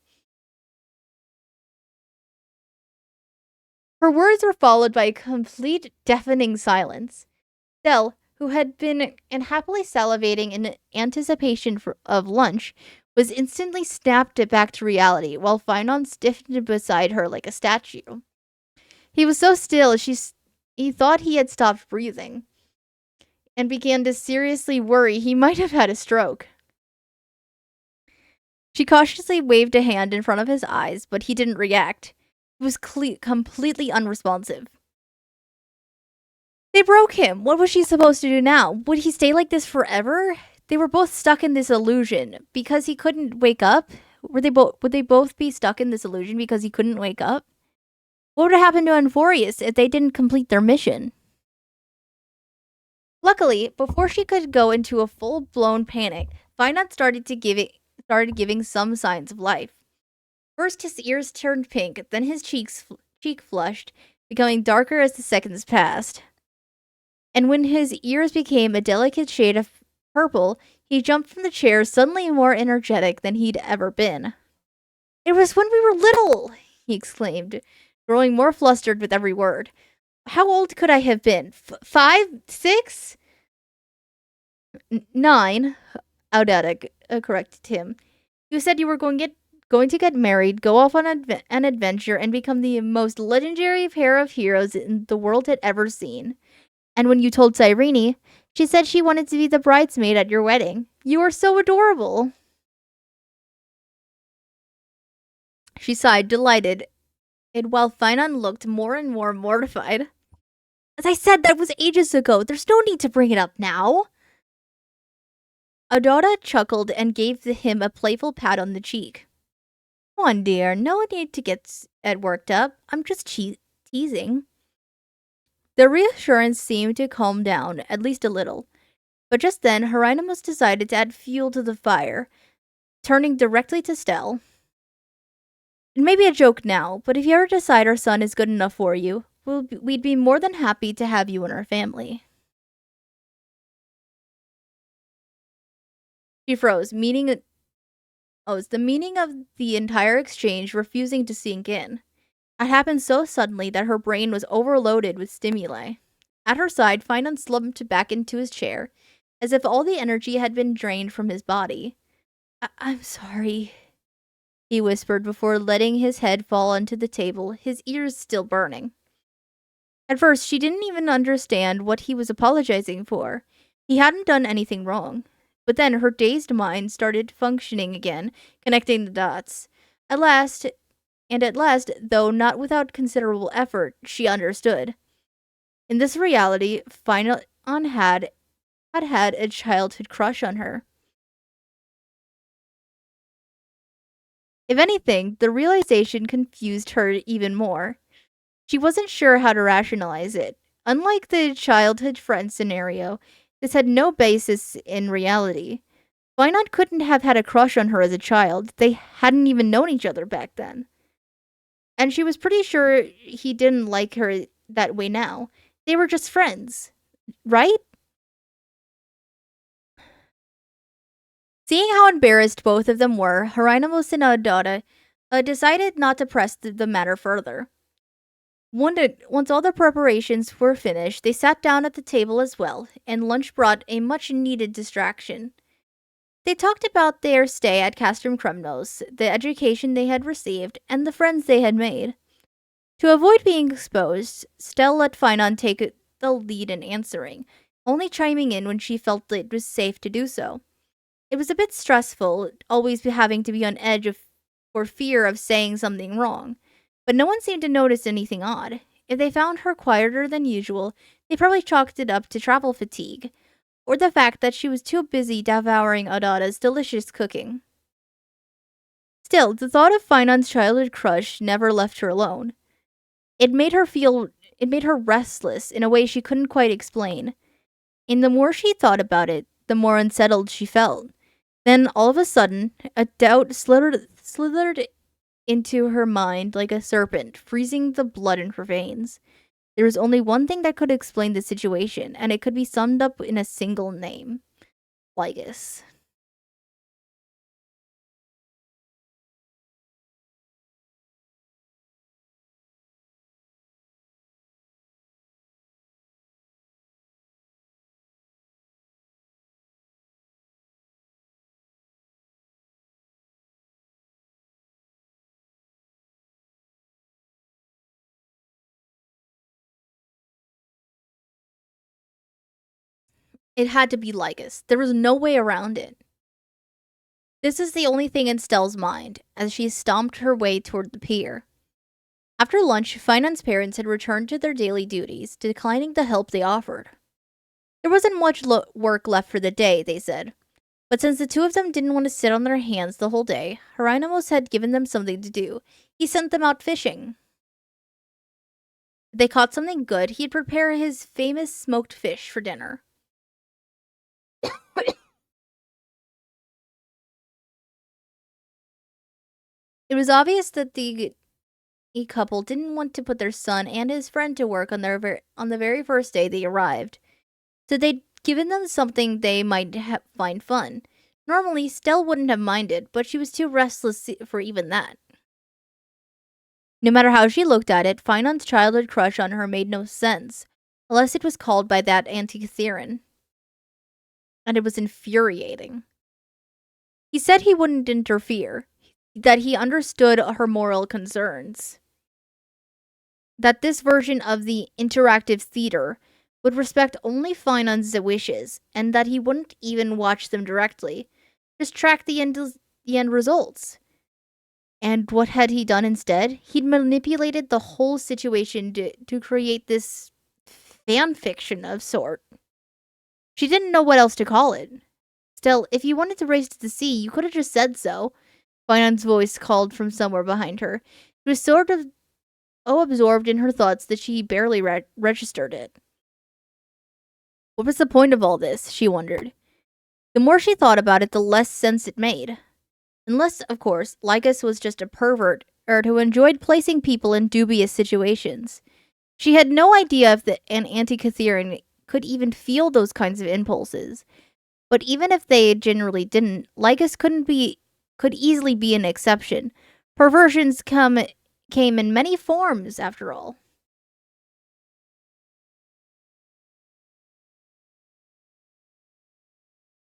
Her words were followed by a complete deafening silence. Stell, who had been unhappily salivating in anticipation of lunch, was instantly snapped back to reality, while Finon stiffened beside her like a statue. He was so still, he thought he had stopped breathing, and began to seriously worry he might have had a stroke. She cautiously waved a hand in front of his eyes, but he didn't react. He was completely unresponsive. They broke him. What was she supposed to do now? Would he stay like this forever? They were both stuck in this illusion because he couldn't wake up. Would they both be stuck in this illusion because he couldn't wake up? What would happen to Enforius if they didn't complete their mission? Luckily, before she could go into a full-blown panic, Finance started giving some signs of life. First, his ears turned pink, then his cheek flushed, becoming darker as the seconds passed. And when his ears became a delicate shade of purple, he jumped from the chair, suddenly more energetic than he'd ever been. "It was when we were little!" he exclaimed, growing more flustered with every word. "How old could I have been? 5? 6? 9, Audata corrected him. "You said you were going to get married, go off on an adventure, and become the most legendary pair of heroes the world had ever seen. And when you told Cyrene, she said she wanted to be the bridesmaid at your wedding. You are so adorable." She sighed, delighted, and while Finon looked more and more mortified. "As I said, that was ages ago. There's no need to bring it up now." Adora chuckled and gave him a playful pat on the cheek. "Come on, dear. No need to get worked up. I'm just teasing." The reassurance seemed to calm down, at least a little. But just then, Hieronymus decided to add fuel to the fire, turning directly to Stell. "It may be a joke now, but if you ever decide our son is good enough for you, we'd be more than happy to have you in our family." She froze, the meaning of the entire exchange refusing to sink in. It happened so suddenly that her brain was overloaded with stimuli. At her side, Finon slumped back into his chair, as if all the energy had been drained from his body. I'm sorry," he whispered before letting his head fall onto the table, his ears still burning. At first, she didn't even understand what he was apologizing for. He hadn't done anything wrong. But then her dazed mind started functioning again, connecting the dots. At last, though not without considerable effort, she understood. In this reality, Finon had a childhood crush on her. If anything, the realization confused her even more. She wasn't sure how to rationalize it. Unlike the childhood friend scenario, this had no basis in reality. Finon couldn't have had a crush on her as a child. They hadn't even known each other back then. And she was pretty sure he didn't like her that way now. They were just friends, right? Seeing how embarrassed both of them were, Hieronymus and Adada decided not to press the matter further. Once all the preparations were finished, they sat down at the table as well, and lunch brought a much-needed distraction. They talked about their stay at Castrum Krumnos, the education they had received, and the friends they had made. To avoid being exposed, Stell let Finon take the lead in answering, only chiming in when she felt it was safe to do so. It was a bit stressful, always having to be on edge for fear of saying something wrong, but no one seemed to notice anything odd. If they found her quieter than usual, they probably chalked it up to travel fatigue, or the fact that she was too busy devouring Adada's delicious cooking. Still, the thought of Finon's childhood crush never left her alone. It made her restless in a way she couldn't quite explain. And the more she thought about it, the more unsettled she felt. Then, all of a sudden, a doubt slithered into her mind like a serpent, freezing the blood in her veins. There was only one thing that could explain the situation, and it could be summed up in a single name. Lygus. It had to be Lygus. There was no way around it. This is the only thing in Stell's mind, as she stomped her way toward the pier. After lunch, Finance parents had returned to their daily duties, declining the help they offered. There wasn't much work left for the day, they said. But since the two of them didn't want to sit on their hands the whole day, Hieronymus had given them something to do. He sent them out fishing. If they caught something good, he'd prepare his famous smoked fish for dinner. It was obvious that the couple didn't want to put their son and his friend to work on the very first day they arrived, so they'd given them something they might find fun. Normally, Stell wouldn't have minded, but she was too restless for even that. No matter how she looked at it, Finon's childhood crush on her made no sense, unless it was called by that Antikytherian. And it was infuriating. He said he wouldn't interfere, that he understood her moral concerns, that this version of the interactive theater would respect only Finon's wishes, and that he wouldn't even watch them directly, just track the end results. And what had he done instead? He'd manipulated the whole situation to create this fanfiction of sort. She didn't know what else to call it. Still, if you wanted to race to the sea, you could have just said so. Finon's voice called from somewhere behind her. She was sort of absorbed in her thoughts that she barely registered it. What was the point of all this, she wondered. The more she thought about it, the less sense it made. Unless, of course, Lygus was just a pervert, or who enjoyed placing people in dubious situations. She had no idea if an Antikytherian could even feel those kinds of impulses. But even if they generally didn't, Lygus could easily be an exception. Perversions came in many forms, after all.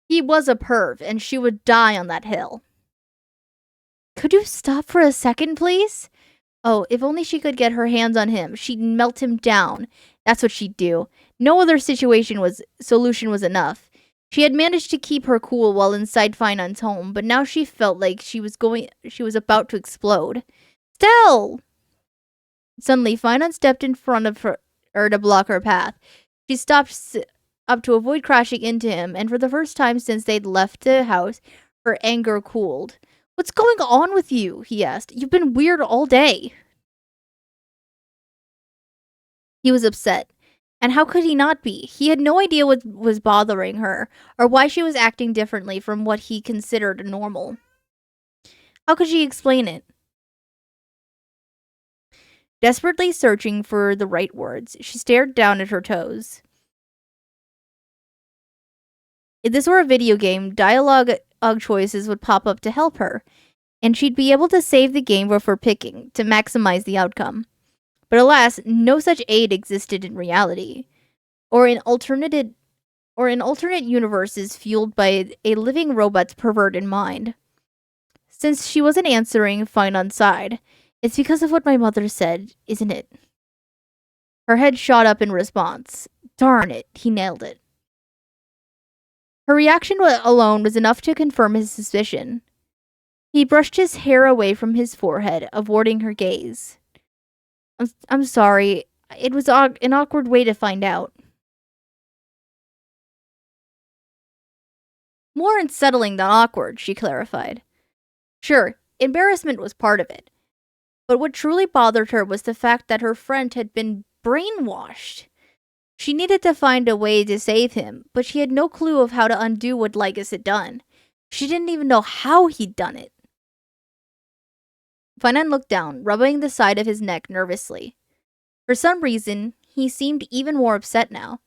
He was a perv, and she would die on that hill. Could you stop for a second, please? Oh, if only she could get her hands on him. She'd melt him down. That's what she'd do. No other solution was enough. She had managed to keep her cool while inside Finon's home, but now she felt like she was about to explode. Stell! Suddenly, Finon stepped in front of her to block her path. She stopped up to avoid crashing into him, and for the first time since they'd left the house, her anger cooled. What's going on with you? He asked. You've been weird all day. He was upset. And how could he not be? He had no idea what was bothering her, or why she was acting differently from what he considered normal. How could she explain it? Desperately searching for the right words, she stared down at her toes. If this were a video game, dialogue choices would pop up to help her, and she'd be able to save the game before picking, to maximize the outcome. But alas, no such aid existed in reality, or in alternate universes fueled by a living robot's perverted mind. Since she wasn't answering Finon's side, it's because of what my mother said, isn't it? Her head shot up in response. Darn it, he nailed it. Her reaction alone was enough to confirm his suspicion. He brushed his hair away from his forehead, avoiding her gaze. I'm sorry. It was an awkward way to find out. More unsettling than awkward, she clarified. Sure, embarrassment was part of it. But what truly bothered her was the fact that her friend had been brainwashed. She needed to find a way to save him, but she had no clue of how to undo what Lygus had done. She didn't even know how he'd done it. Finan looked down, rubbing the side of his neck nervously. For some reason, He seemed even more upset now.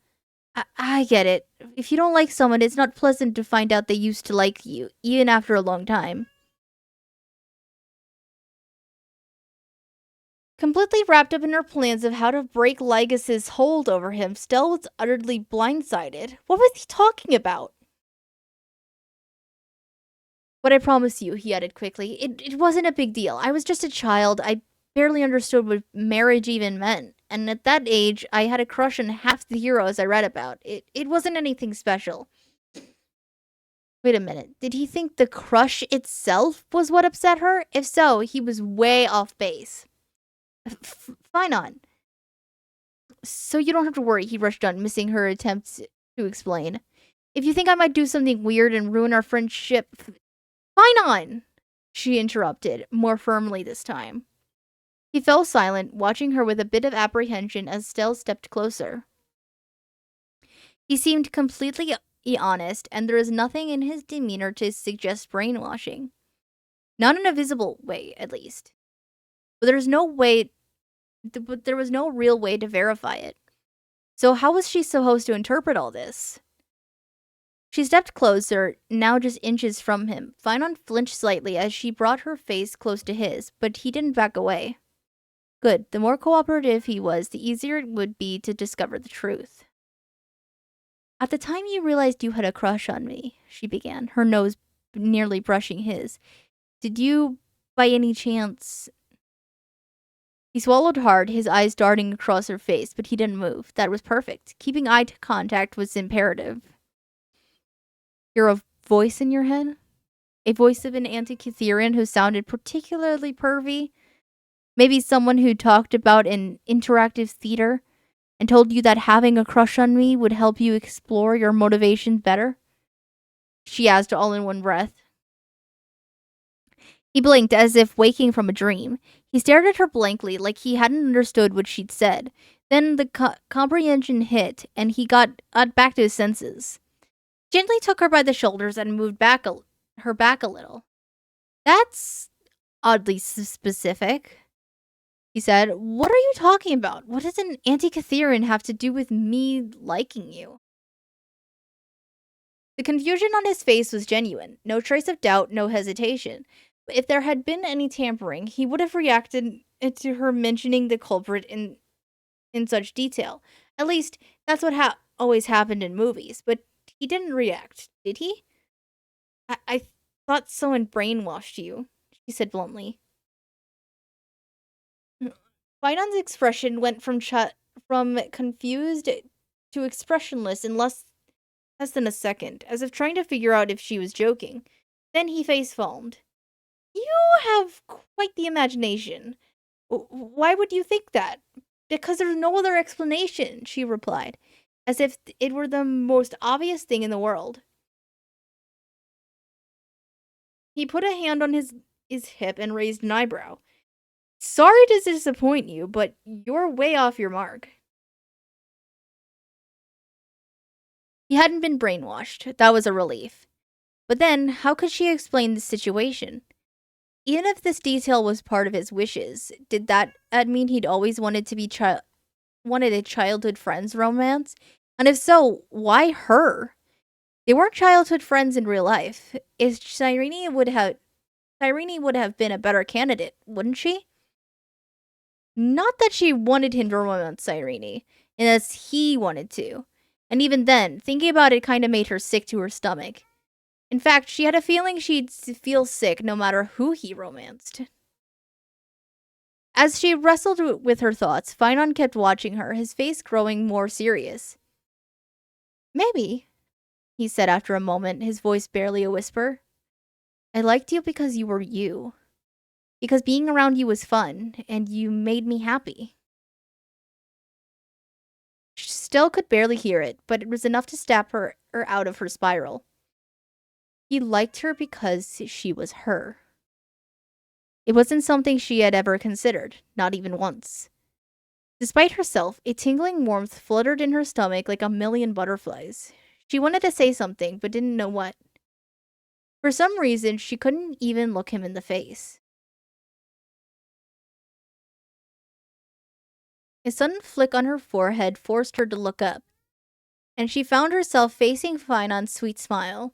I get it. If you don't like someone, it's not pleasant to find out they used to like you, even after a long time. Completely wrapped up in her plans of how to break Lygas's hold over him, Stell was utterly blindsided. What was he talking about? But I promise you, he added quickly, it wasn't a big deal. I was just a child. I barely understood what marriage even meant. And at that age, I had a crush on half the heroes I read about. It wasn't anything special. Wait a minute. Did he think the crush itself was what upset her? If so, he was way off base. Fine on. So you don't have to worry, he rushed on, missing her attempts to explain. If you think I might do something weird and ruin our friendship, fine on, she interrupted, more firmly this time. He fell silent, watching her with a bit of apprehension as Stell stepped closer. He seemed completely honest, and there was nothing in his demeanor to suggest brainwashing. Not in a visible way, at least. But there was no real way to verify it. So how was she supposed to interpret all this? She stepped closer, now just inches from him. Finon flinched slightly as she brought her face close to his, but he didn't back away. Good. The more cooperative he was, the easier it would be to discover the truth. At the time you realized you had a crush on me, she began, her nose nearly brushing his. Did you, by any chance... He swallowed hard, his eyes darting across her face, but he didn't move. That was perfect. Keeping eye contact was imperative. You're a voice in your head? A voice of an Antikytherian who sounded particularly pervy? Maybe someone who talked about an interactive theater and told you that having a crush on me would help you explore your motivations better? She asked all in one breath. He blinked as if waking from a dream. He stared at her blankly like he hadn't understood what she'd said. Then the comprehension hit and he got back to his senses. Gently took her by the shoulders and moved her back a little. That's oddly specific, he said. What are you talking about? What does an Antikytherian have to do with me liking you? The confusion on his face was genuine. No trace of doubt, no hesitation. But if there had been any tampering, he would have reacted to her mentioning the culprit in such detail. At least, that's what always happened in movies. But he didn't react, did he? I thought someone brainwashed you, she said bluntly. Finon's expression went from confused to expressionless in less than a second, as if trying to figure out if she was joking. Then he face-palmed. You have quite the imagination. Why would you think that? Because there's no other explanation, she replied, as if it were the most obvious thing in the world. He put a hand on his hip and raised an eyebrow. Sorry to disappoint you, but you're way off your mark. He hadn't been brainwashed. That was a relief. But then, how could she explain the situation? Even if this detail was part of his wishes, did that mean he'd always wanted to be wanted a childhood friend's romance? And if so, why her? They weren't childhood friends in real life. If Cyrene would have been a better candidate, wouldn't she? Not that she wanted him to romance Cyrene, unless he wanted to. And even then, thinking about it kind of made her sick to her stomach. In fact, she had a feeling she'd feel sick no matter who he romanced. As she wrestled with her thoughts, Finon kept watching her, his face growing more serious. Maybe, he said after a moment, his voice barely a whisper. I liked you because you were you. Because being around you was fun, and you made me happy. She still could barely hear it, but it was enough to snap her out of her spiral. He liked her because she was her. It wasn't something she had ever considered, not even once. Despite herself, a tingling warmth fluttered in her stomach like a million butterflies. She wanted to say something, but didn't know what. For some reason, she couldn't even look him in the face. A sudden flick on her forehead forced her to look up, and she found herself facing Finon's sweet smile.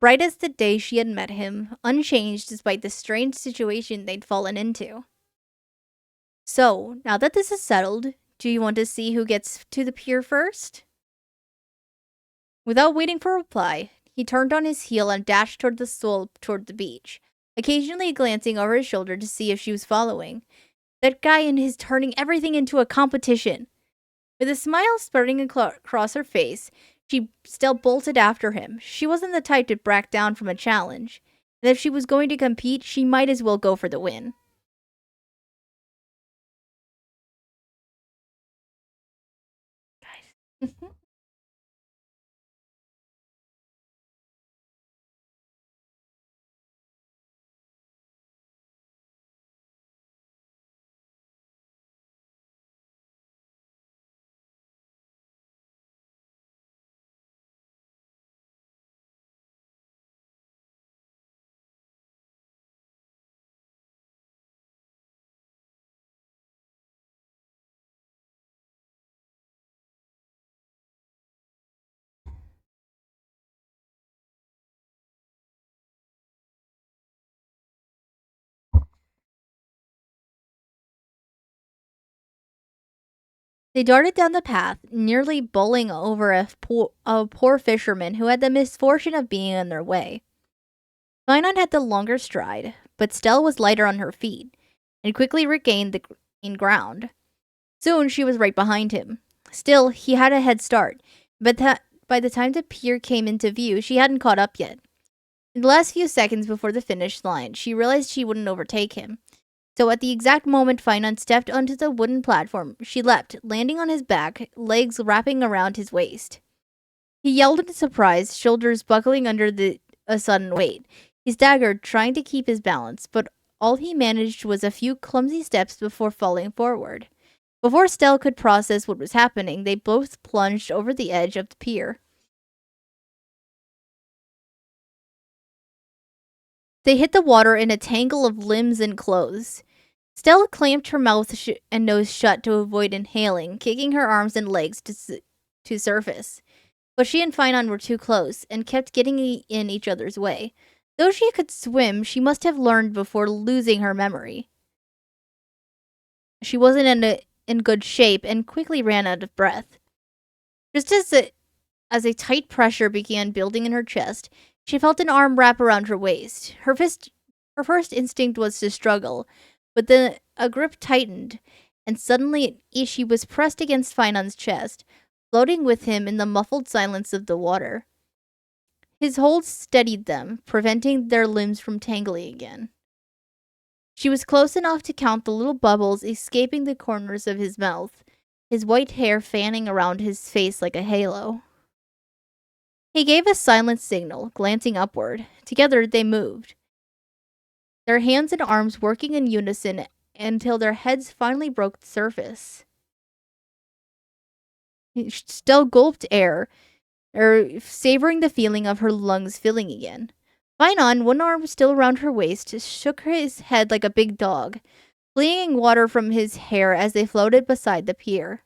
Bright as the day she had met him, unchanged despite the strange situation they'd fallen into. So, now that this is settled, do you want to see who gets to the pier first? Without waiting for a reply, he turned on his heel and dashed toward the beach, occasionally glancing over his shoulder to see if she was following. That guy and his turning everything into a competition. With a smile spreading across her face, she still bolted after him. She wasn't the type to back down from a challenge, and if she was going to compete, she might as well go for the win. Guys. They darted down the path, nearly bowling over a poor fisherman who had the misfortune of being in their way. Finon had the longer stride, but Stella was lighter on her feet, and quickly regained the ground. Soon she was right behind him. Still, he had a head start, but by the time the pier came into view, she hadn't caught up yet. In the last few seconds before the finish line, she realized she wouldn't overtake him. So at the exact moment Finon stepped onto the wooden platform, she leapt, landing on his back, legs wrapping around his waist. He yelled in surprise, shoulders buckling under a sudden weight. He staggered, trying to keep his balance, but all he managed was a few clumsy steps before falling forward. Before Stell could process what was happening, they both plunged over the edge of the pier. They hit the water in a tangle of limbs and clothes. Stella clamped her mouth and nose shut to avoid inhaling, kicking her arms and legs to surface. But she and Finon were too close and kept getting in each other's way. Though she could swim, she must have learned before losing her memory. She wasn't in good shape and quickly ran out of breath. Just as a tight pressure began building in her chest, she felt an arm wrap around her waist. Her first instinct was to struggle, but then a grip tightened, and suddenly she was pressed against Finon's chest, floating with him in the muffled silence of the water. His hold steadied them, preventing their limbs from tangling again. She was close enough to count the little bubbles escaping the corners of his mouth, his white hair fanning around his face like a halo. He gave a silent signal, glancing upward. Together they moved, their hands and arms working in unison until their heads finally broke the surface. Stell gulped air, savoring the feeling of her lungs filling again. Finon, one arm still around her waist, shook his head like a big dog, flinging water from his hair as they floated beside the pier.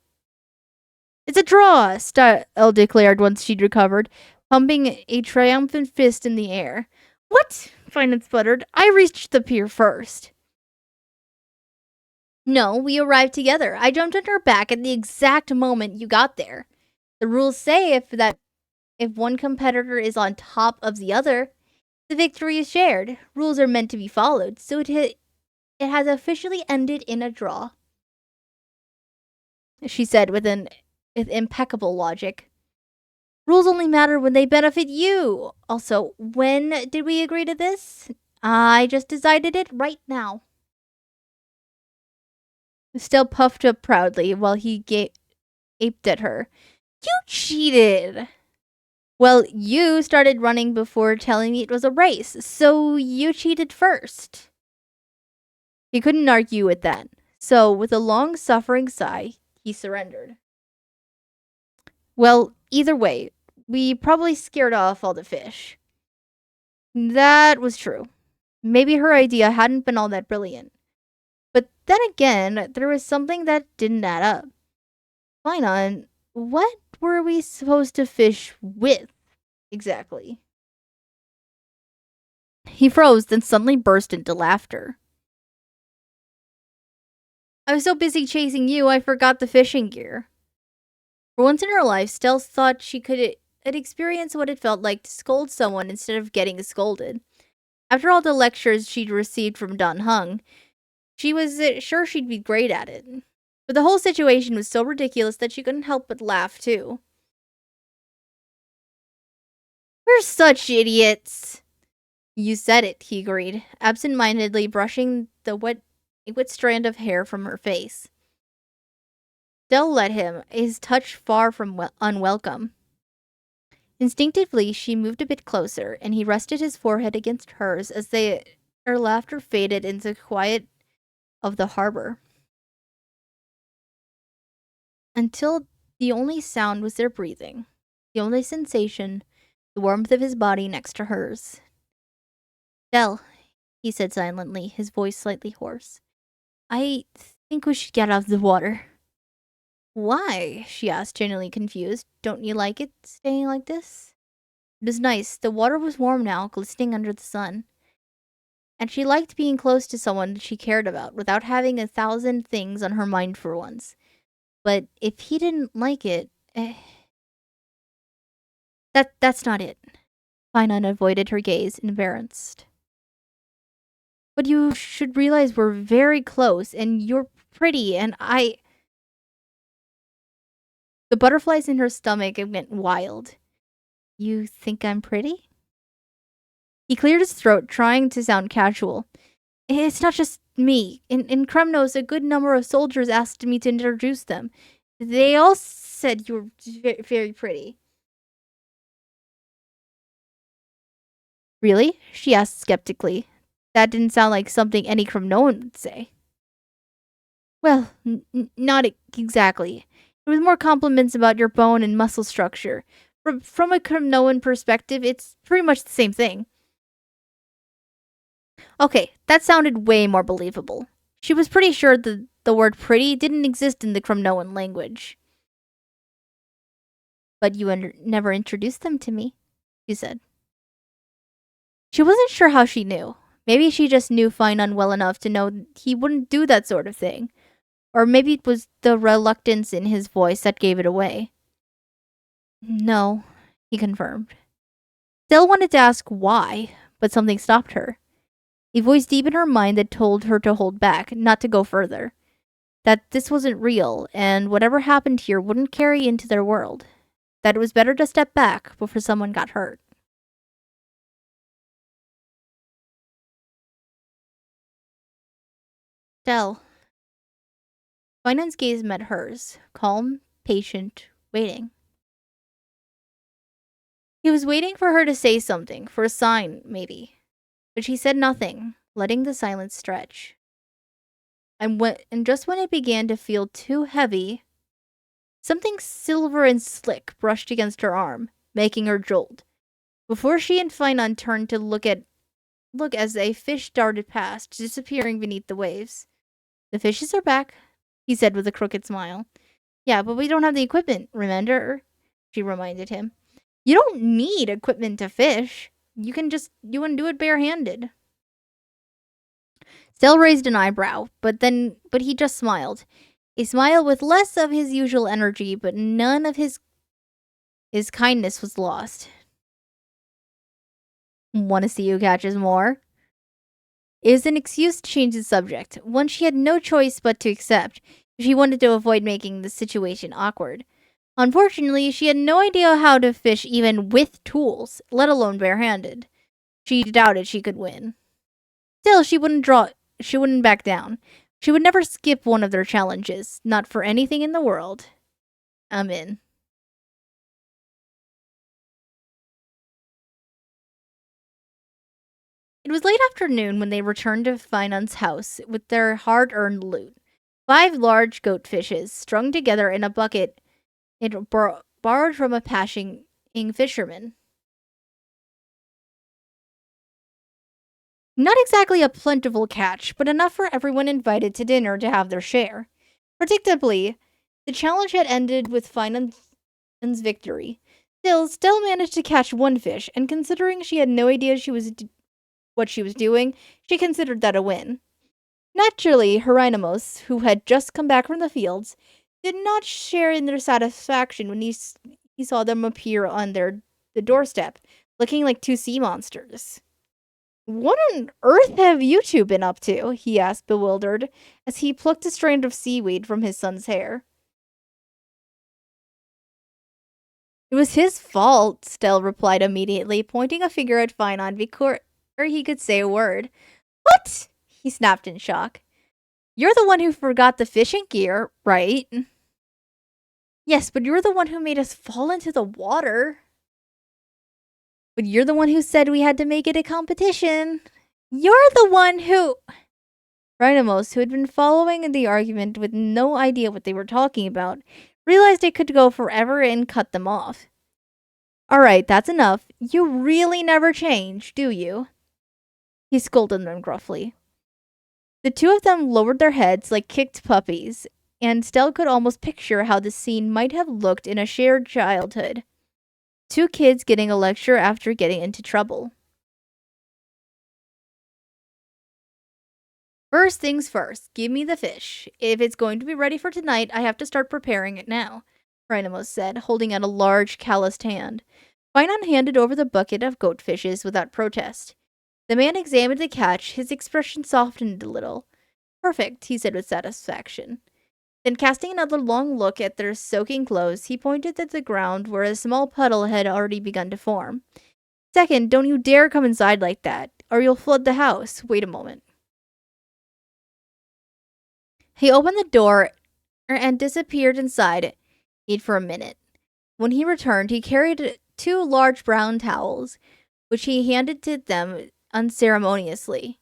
"It's a draw," Stell declared once she'd recovered, pumping a triumphant fist in the air. "What?" Finon sputtered. "I reached the pier first." "No, we arrived together. I jumped on her back at the exact moment you got there. The rules say if one competitor is on top of the other, the victory is shared. Rules are meant to be followed, so it has officially ended in a draw," she said with impeccable logic. "Rules only matter when they benefit you. Also, when did we agree to this? I just decided it right now." Still puffed up proudly while he aped at her. "You cheated!" "Well, you started running before telling me it was a race, so you cheated first." He couldn't argue with that, so with a long suffering sigh, he surrendered. "Well, either way, we probably scared off all the fish." That was true. Maybe her idea hadn't been all that brilliant. But then again, there was something that didn't add up. Fine on, what were we supposed to fish with exactly? He froze, then suddenly burst into laughter. I was so busy chasing you, I forgot the fishing gear. For once in her life, Stella thought she could experience what it felt like to scold someone instead of getting scolded. After all the lectures she'd received from Don Hung, she was sure she'd be great at it. But the whole situation was so ridiculous that she couldn't help but laugh, too. We're such idiots. You said it, he agreed, absent-mindedly brushing the wet strand of hair from her face. Dell let him, his touch far from unwelcome. Instinctively, she moved a bit closer, and he rested his forehead against hers as their laughter faded into the quiet of the harbor. Until the only sound was their breathing, the only sensation, the warmth of his body next to hers. Dell, he said silently, his voice slightly hoarse. I think we should get out of the water. Why? She asked, genuinely confused. Don't you like it, staying like this? It was nice. The water was warm now, glistening under the sun. And she liked being close to someone she cared about, without having 1,000 things on her mind for once. But if he didn't like it, that's not it. Finan avoided her gaze, embarrassed. But you should realize we're very close, and you're pretty, and I... The butterflies in her stomach went wild. You think I'm pretty? He cleared his throat, trying to sound casual. It's not just me. In Kremnos, a good number of soldiers asked me to introduce them. They all said you were very pretty. Really? She asked skeptically. That didn't sound like something any Kremnoan would say. Well, not exactly. It was more compliments about your bone and muscle structure. From a Kremnoan perspective, it's pretty much the same thing. Okay, that sounded way more believable. She was pretty sure that the word pretty didn't exist in the Kremnoan language. But you never introduced them to me, she said. She wasn't sure how she knew. Maybe she just knew Finan well enough to know he wouldn't do that sort of thing. Or maybe it was the reluctance in his voice that gave it away. No, he confirmed. Still wanted to ask why, but something stopped her. A voice deep in her mind that told her to hold back, not to go further. That this wasn't real, and whatever happened here wouldn't carry into their world. That it was better to step back before someone got hurt. Stell. Finan's gaze met hers, calm, patient, waiting. He was waiting for her to say something, for a sign, maybe. But she said nothing, letting the silence stretch. And just when it began to feel too heavy, something silver and slick brushed against her arm, making her jolt. Before she and Finan turned to look as a fish darted past, disappearing beneath the waves. The fishes are back, he said with a crooked smile. Yeah, but we don't have the equipment, remember? She reminded him. You don't need equipment to fish. You can do it barehanded. Stell raised an eyebrow, but he just smiled. A smile with less of his usual energy, but none of his kindness was lost. Want to see who catches more? It was an excuse to change the subject, one she had no choice but to accept if she wanted to avoid making the situation awkward. Unfortunately, she had no idea how to fish even with tools, let alone barehanded. She doubted she could win. Still, she wouldn't back down. She would never skip one of their challenges, not for anything in the world. I'm in. It was late afternoon when they returned to Finan's house with their hard-earned loot. 5 large goat fishes, strung together in a bucket it borrowed from a passing fisherman. Not exactly a plentiful catch, but enough for everyone invited to dinner to have their share. Predictably, the challenge had ended with Finan's victory. Still, Stella managed to catch one fish, and considering she had no idea what she was doing, she considered that a win. Naturally, Hieronymus, who had just come back from the fields, did not share in their satisfaction when he saw them appear on the doorstep, looking like two sea monsters. "What on earth have you two been up to?" he asked, bewildered, as he plucked a strand of seaweed from his son's hair. "It was his fault," Stell replied immediately, pointing a finger at Finon before he could say a word. "What?" he snapped in shock. "You're the one who forgot the fishing gear, right?" "Yes, but you're the one who made us fall into the water." "But you're the one who said we had to make it a competition." "You're the one who—" Rhinomos, who had been following the argument with no idea what they were talking about, realized it could go forever and cut them off. "Alright, that's enough. You really never change, do you?" he scolded them gruffly. The two of them lowered their heads like kicked puppies, and Stell could almost picture how the scene might have looked in a shared childhood. Two kids getting a lecture after getting into trouble. "First things first, give me the fish. If it's going to be ready for tonight, I have to start preparing it now," Rhinomos said, holding out a large, calloused hand. Finon handed over the bucket of goatfishes without protest. The man examined the catch, his expression softened a little. "Perfect," he said with satisfaction. Then, casting another long look at their soaking clothes, he pointed at the ground where a small puddle had already begun to form. "Second, don't you dare come inside like that, or you'll flood the house. Wait a moment." He opened the door and disappeared inside it for a minute. When he returned, he carried two large brown towels, which he handed to them unceremoniously.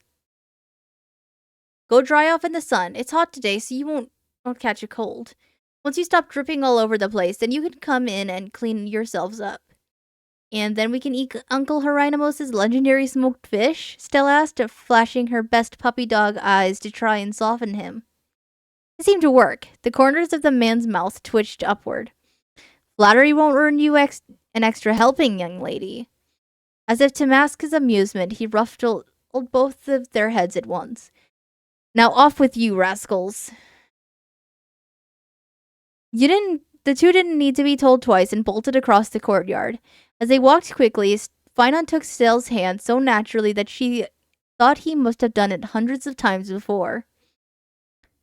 "Go dry off in the sun. It's hot today, so you won't catch a cold. Once you stop dripping all over the place, then you can come in and clean yourselves up. And then we can eat Uncle Hieronymus' legendary smoked fish?" Stella asked, flashing her best puppy dog eyes to try and soften him. It seemed to work. The corners of the man's mouth twitched upward. "Flattery won't earn you an extra helping, young lady." As if to mask his amusement, he ruffled both of their heads at once. "Now off with you, rascals." The two didn't need to be told twice and bolted across the courtyard. As they walked quickly, Finon took Stell's hand so naturally that she thought he must have done it hundreds of times before.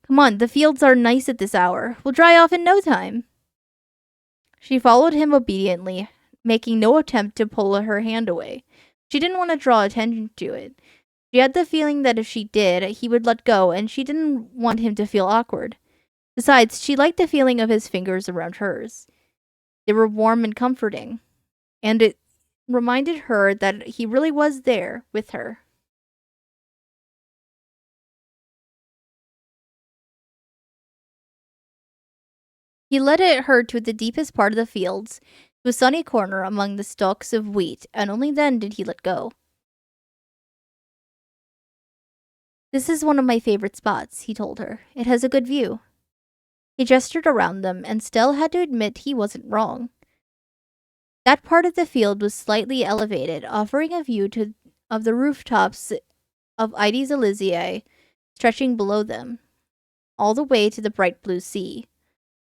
"Come on, the fields are nice at this hour. We'll dry off in no time." She followed him obediently, making no attempt to pull her hand away. She didn't want to draw attention to it. She had the feeling that if she did, he would let go, and she didn't want him to feel awkward. Besides, she liked the feeling of his fingers around hers. They were warm and comforting, and it reminded her that he really was there with her. He led her to the deepest part of the fields, to a sunny corner among the stalks of wheat, and only then did he let go. "This is one of my favorite spots," he told her. "It has a good view." He gestured around them, and Stell had to admit he wasn't wrong. That part of the field was slightly elevated, offering a view of the rooftops of Ides Elysiae stretching below them, all the way to the bright blue sea.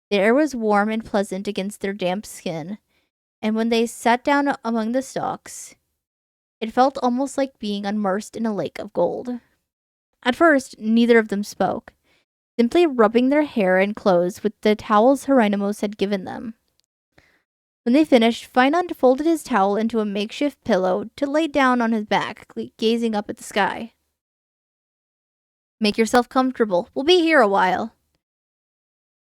The air was warm and pleasant against their damp skin, and when they sat down among the stalks, it felt almost like being immersed in a lake of gold. At first, neither of them spoke, simply rubbing their hair and clothes with the towels Hieronymus had given them. When they finished, Finon folded his towel into a makeshift pillow to lay down on his back, gazing up at the sky. "Make yourself comfortable. We'll be here a while."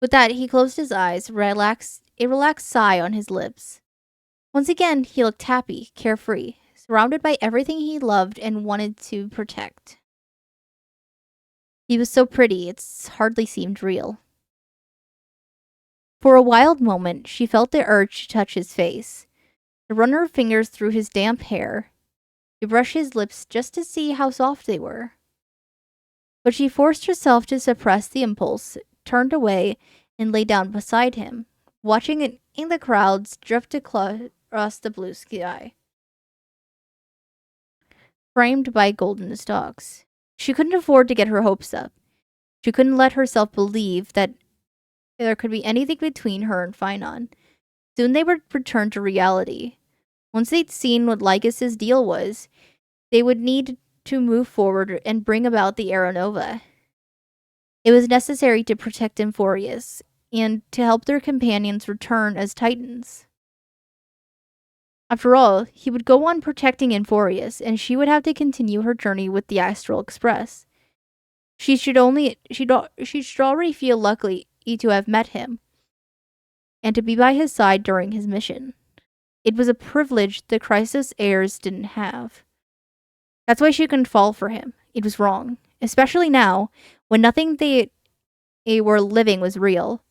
With that, he closed his eyes, a relaxed sigh on his lips. Once again, he looked happy, carefree, surrounded by everything he loved and wanted to protect. He was so pretty, it hardly seemed real. For a wild moment, she felt the urge to touch his face, to run her fingers through his damp hair, She brushed his lips just to see how soft they were. But she forced herself to suppress the impulse, turned away, and lay down beside him, watching it in the crowds drift across the blue sky, framed by golden stalks. She couldn't afford to get her hopes up. She couldn't let herself believe that there could be anything between her and Finon. Soon they would return to reality. Once they'd seen what Lycus's deal was, they would need to move forward and bring about the Aeronova. It was necessary to protect Emphorius and to help their companions return as Titans. After all, he would go on protecting Emphorius, and she would have to continue her journey with the Astral Express. She should already feel lucky to have met him and to be by his side during his mission. It was a privilege the Crisis heirs didn't have. That's why she couldn't fall for him. It was wrong, especially now when nothing they were living was real.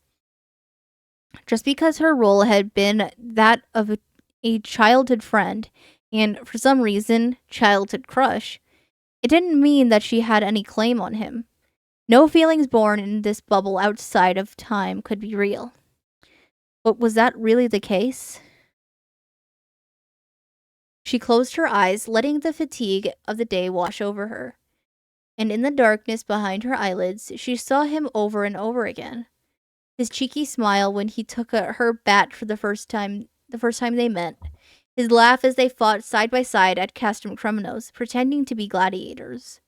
Just because her role had been that of a childhood friend and, for some reason, childhood crush, it didn't mean that she had any claim on him. No feelings born in this bubble outside of time could be real. But was that really the case? She closed her eyes, letting the fatigue of the day wash over her. And in the darkness behind her eyelids, she saw him over and over again. His cheeky smile when he took her bat for the first time they met. His laugh as they fought side by side at Castrum Criminals, pretending to be gladiators.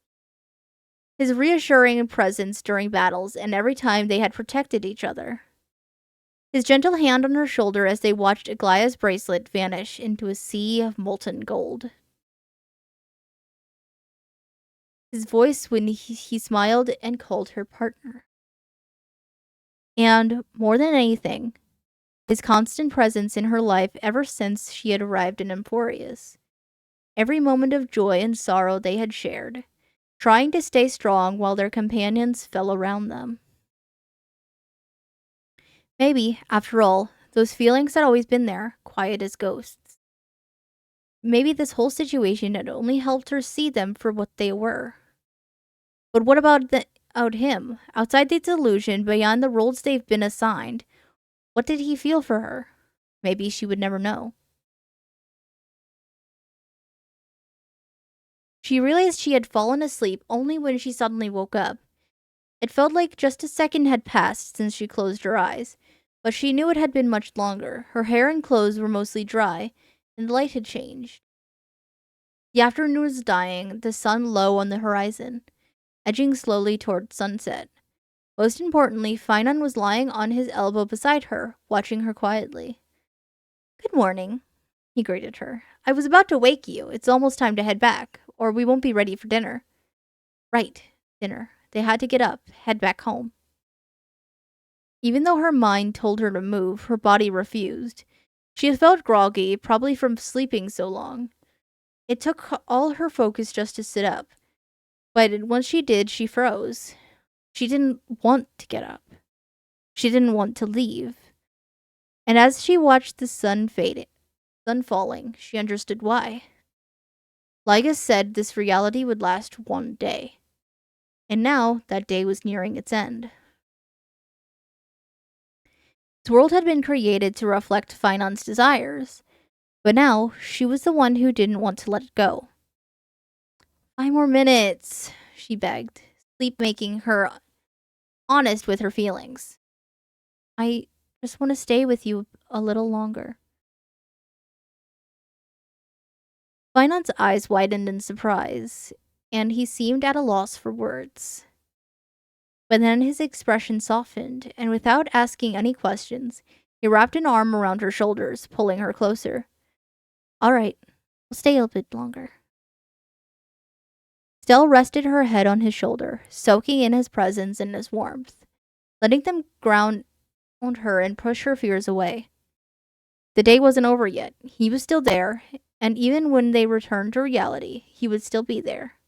His reassuring presence during battles and every time they had protected each other. His gentle hand on her shoulder as they watched Aglaya's bracelet vanish into a sea of molten gold. His voice when he smiled and called her partner. And, more than anything, his constant presence in her life ever since she had arrived in Emphorius. Every moment of joy and sorrow they had shared, trying to stay strong while their companions fell around them. Maybe, after all, those feelings had always been there, quiet as ghosts. Maybe this whole situation had only helped her see them for what they were. But what about him? Outside the delusion, beyond the roles they've been assigned, what did he feel for her? Maybe she would never know. She realized she had fallen asleep only when she suddenly woke up. It felt like just a second had passed since she closed her eyes, but she knew it had been much longer. Her hair and clothes were mostly dry, and the light had changed. The afternoon was dying, the sun low on the horizon, edging slowly toward sunset. Most importantly, Finon was lying on his elbow beside her, watching her quietly. "Good morning," he greeted her. "I was about to wake you. It's almost time to head back, or we won't be ready for dinner." "Right, dinner." They had to get up, head back home. Even though her mind told her to move, her body refused. She had felt groggy, probably from sleeping so long. It took all her focus just to sit up. But once she did, she froze. She didn't want to get up. She didn't want to leave. And as she watched the sun falling, she understood why. Lygus said this reality would last one day. And now that day was nearing its end. This world had been created to reflect Finon's desires, but now she was the one who didn't want to let it go. 5 more minutes, she begged, sleep making her honest with her feelings. "I just want to stay with you a little longer." Finon's eyes widened in surprise, and he seemed at a loss for words. But then his expression softened, and without asking any questions, he wrapped an arm around her shoulders, pulling her closer. "All right, we'll stay a bit longer." Stell rested her head on his shoulder, soaking in his presence and his warmth, letting them ground her and push her fears away. The day wasn't over yet. He was still there, and even when they returned to reality, he would still be there.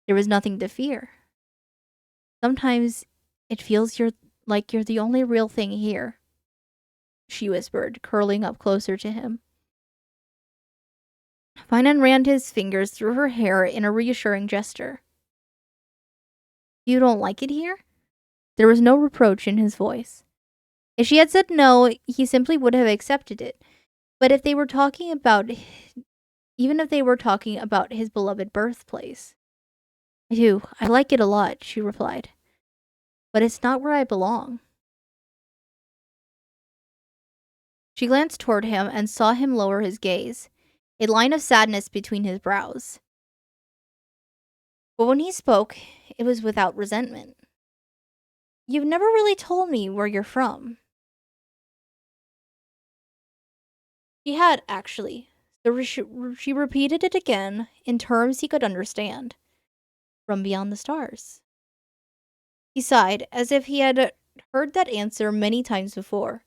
There was nothing to fear. "Sometimes it feels like you're the only real thing here," she whispered, curling up closer to him. Finan ran his fingers through her hair in a reassuring gesture. You don't like it here? There was no reproach in his voice. If she had said no, he simply would have accepted it. But if they were talking about, even if they were talking about his beloved birthplace. I do. I like it a lot, she replied. But it's not where I belong. She glanced toward him and saw him lower his gaze, a line of sadness between his brows. But when he spoke, it was without resentment. You've never really told me where you're from. She had, actually. So she repeated it again in terms he could understand. From beyond the stars. He sighed, as if he had heard that answer many times before.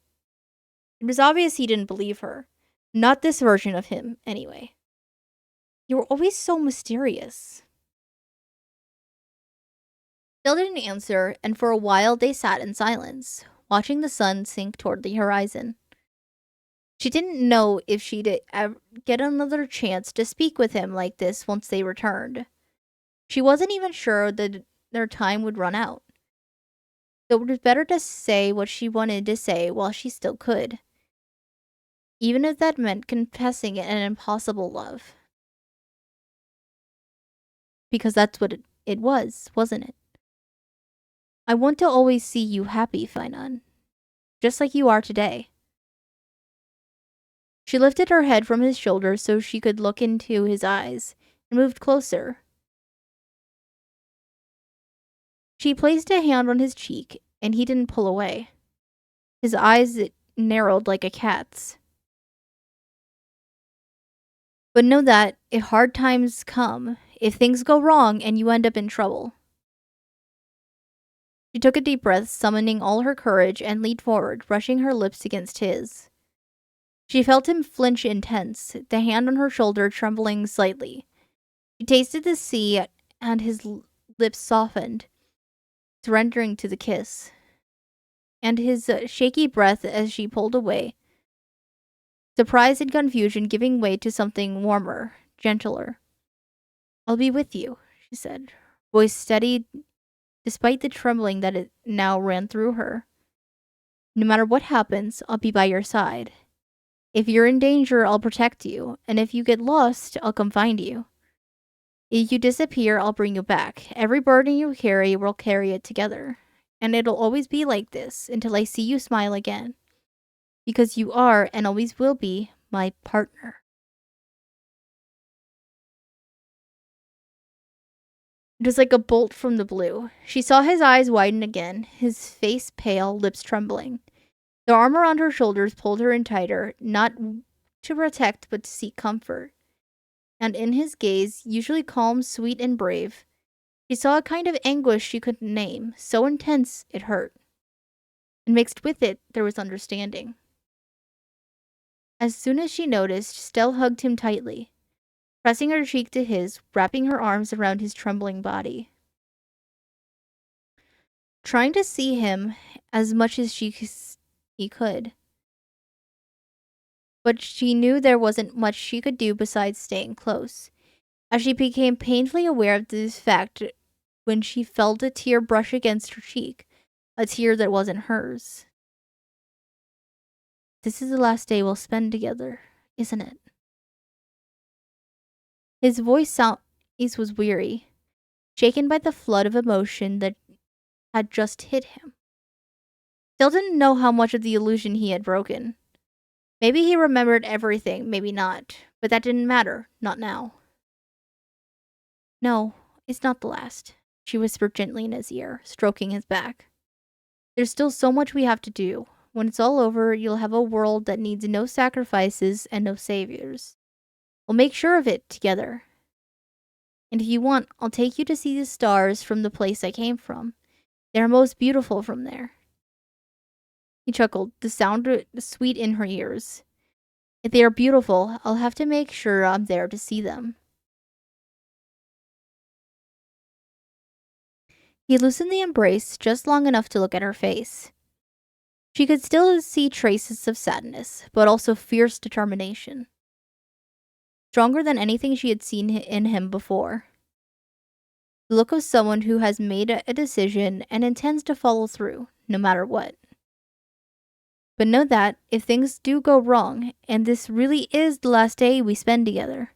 It was obvious he didn't believe her. Not this version of him, anyway. You were always so mysterious. Still didn't answer, and for a while they sat in silence, watching the sun sink toward the horizon. She didn't know if she'd ever get another chance to speak with him like this once they returned. She wasn't even sure that their time would run out. So it was better to say what she wanted to say while she still could. Even if that meant confessing an impossible love. Because that's what it was, wasn't it? I want to always see you happy, Finan. Just like you are today. She lifted her head from his shoulder so she could look into his eyes, and moved closer. She placed a hand on his cheek, and he didn't pull away. His eyes narrowed like a cat's. But know that, if hard times come, if things go wrong and you end up in trouble. She took a deep breath, summoning all her courage, and leaned forward, brushing her lips against his. She felt him flinch intense, the hand on her shoulder trembling slightly. She tasted the sea, and his lips softened, surrendering to the kiss. And his shaky breath as she pulled away. Surprise and confusion giving way to something warmer, gentler. I'll be with you, she said, voice steady despite the trembling that it now ran through her. No matter what happens, I'll be by your side. If you're in danger, I'll protect you, and if you get lost, I'll come find you. If you disappear, I'll bring you back. Every burden you carry, we'll carry it together. And it'll always be like this until I see you smile again. Because you are, and always will be, my partner. It was like a bolt from the blue. She saw his eyes widen again, his face pale, lips trembling. The arm around her shoulders pulled her in tighter, not to protect, but to seek comfort. And in his gaze, usually calm, sweet, and brave, she saw a kind of anguish she couldn't name, so intense it hurt. And mixed with it, there was understanding. As soon as she noticed, Stell hugged him tightly, pressing her cheek to his, wrapping her arms around his trembling body. Trying to see him as much as he could. But she knew there wasn't much she could do besides staying close, as she became painfully aware of this fact when she felt a tear brush against her cheek, a tear that wasn't hers. This is the last day we'll spend together, isn't it? His voice was weary, shaken by the flood of emotion that had just hit him. Still didn't know how much of the illusion he had broken. Maybe he remembered everything, maybe not, but that didn't matter, not now. No, it's not the last, she whispered gently in his ear, stroking his back. There's still so much we have to do. When it's all over, you'll have a world that needs no sacrifices and no saviors. We'll make sure of it together. And if you want, I'll take you to see the stars from the place I came from. They're most beautiful from there. He chuckled, the sound sweet in her ears. If they are beautiful, I'll have to make sure I'm there to see them. He loosened the embrace just long enough to look at her face. She could still see traces of sadness, but also fierce determination. stronger than anything she had seen in him before. The look of someone who has made a decision and intends to follow through, no matter what. But know that if things do go wrong, and this really is the last day we spend together.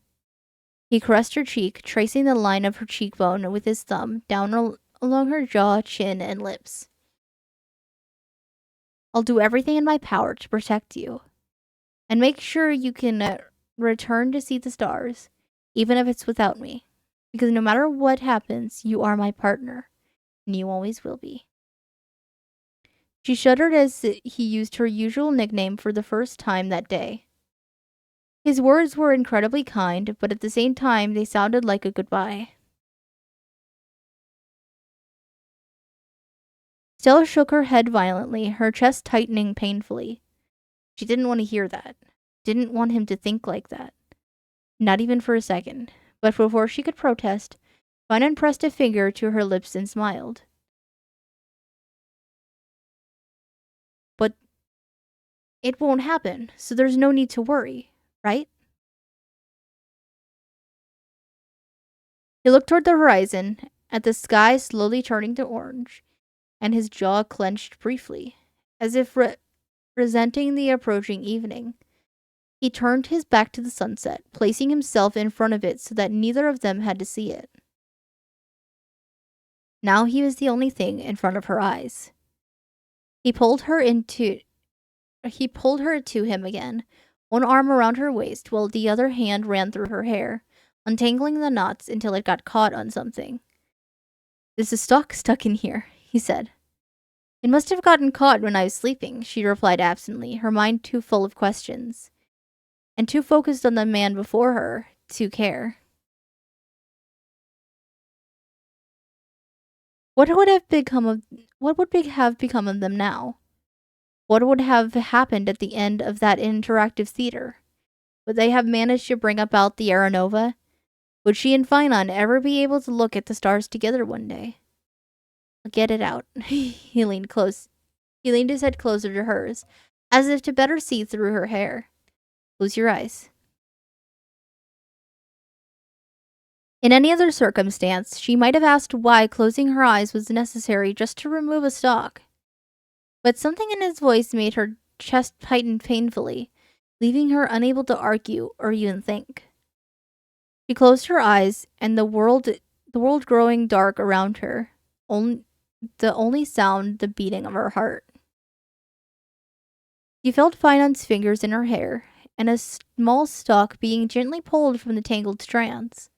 He caressed her cheek, tracing the line of her cheekbone with his thumb down along her jaw, chin, and lips. I'll do everything in my power to protect you, and make sure you can return to see the stars, even if it's without me. Because no matter what happens, you are my partner, and you always will be. She shuddered as he used her usual nickname for the first time that day. His words were incredibly kind, but at the same time, they sounded like a goodbye. Stella shook her head violently, her chest tightening painfully. She didn't want to hear that. Didn't want him to think like that. Not even for a second. But before she could protest, Finan pressed a finger to her lips and smiled. But it won't happen, so there's no need to worry, right? He looked toward the horizon, at the sky slowly turning to orange, and his jaw clenched briefly, as if resenting the approaching evening. He turned his back to the sunset, placing himself in front of it so that neither of them had to see it. Now he was the only thing in front of her eyes. He pulled her to him again, one arm around her waist while the other hand ran through her hair, untangling the knots until it got caught on something. There's a stalk stuck in here, he said. It must have gotten caught when I was sleeping, she replied absently, her mind too full of questions, and too focused on the man before her to care. What would have become of them now? What would have happened at the end of that interactive theater? Would they have managed to bring about the Aeronova? Would she and Finon ever be able to look at the stars together one day? Get it out. He leaned his head closer to hers, as if to better see through her hair. Close your eyes. In any other circumstance, she might have asked why closing her eyes was necessary just to remove a stalk. But something in his voice made her chest tighten painfully, leaving her unable to argue or even think. She closed her eyes, and the world growing dark around her, the only sound the beating of her heart. She felt Finon's fingers in her hair, and a small stalk being gently pulled from the tangled strands.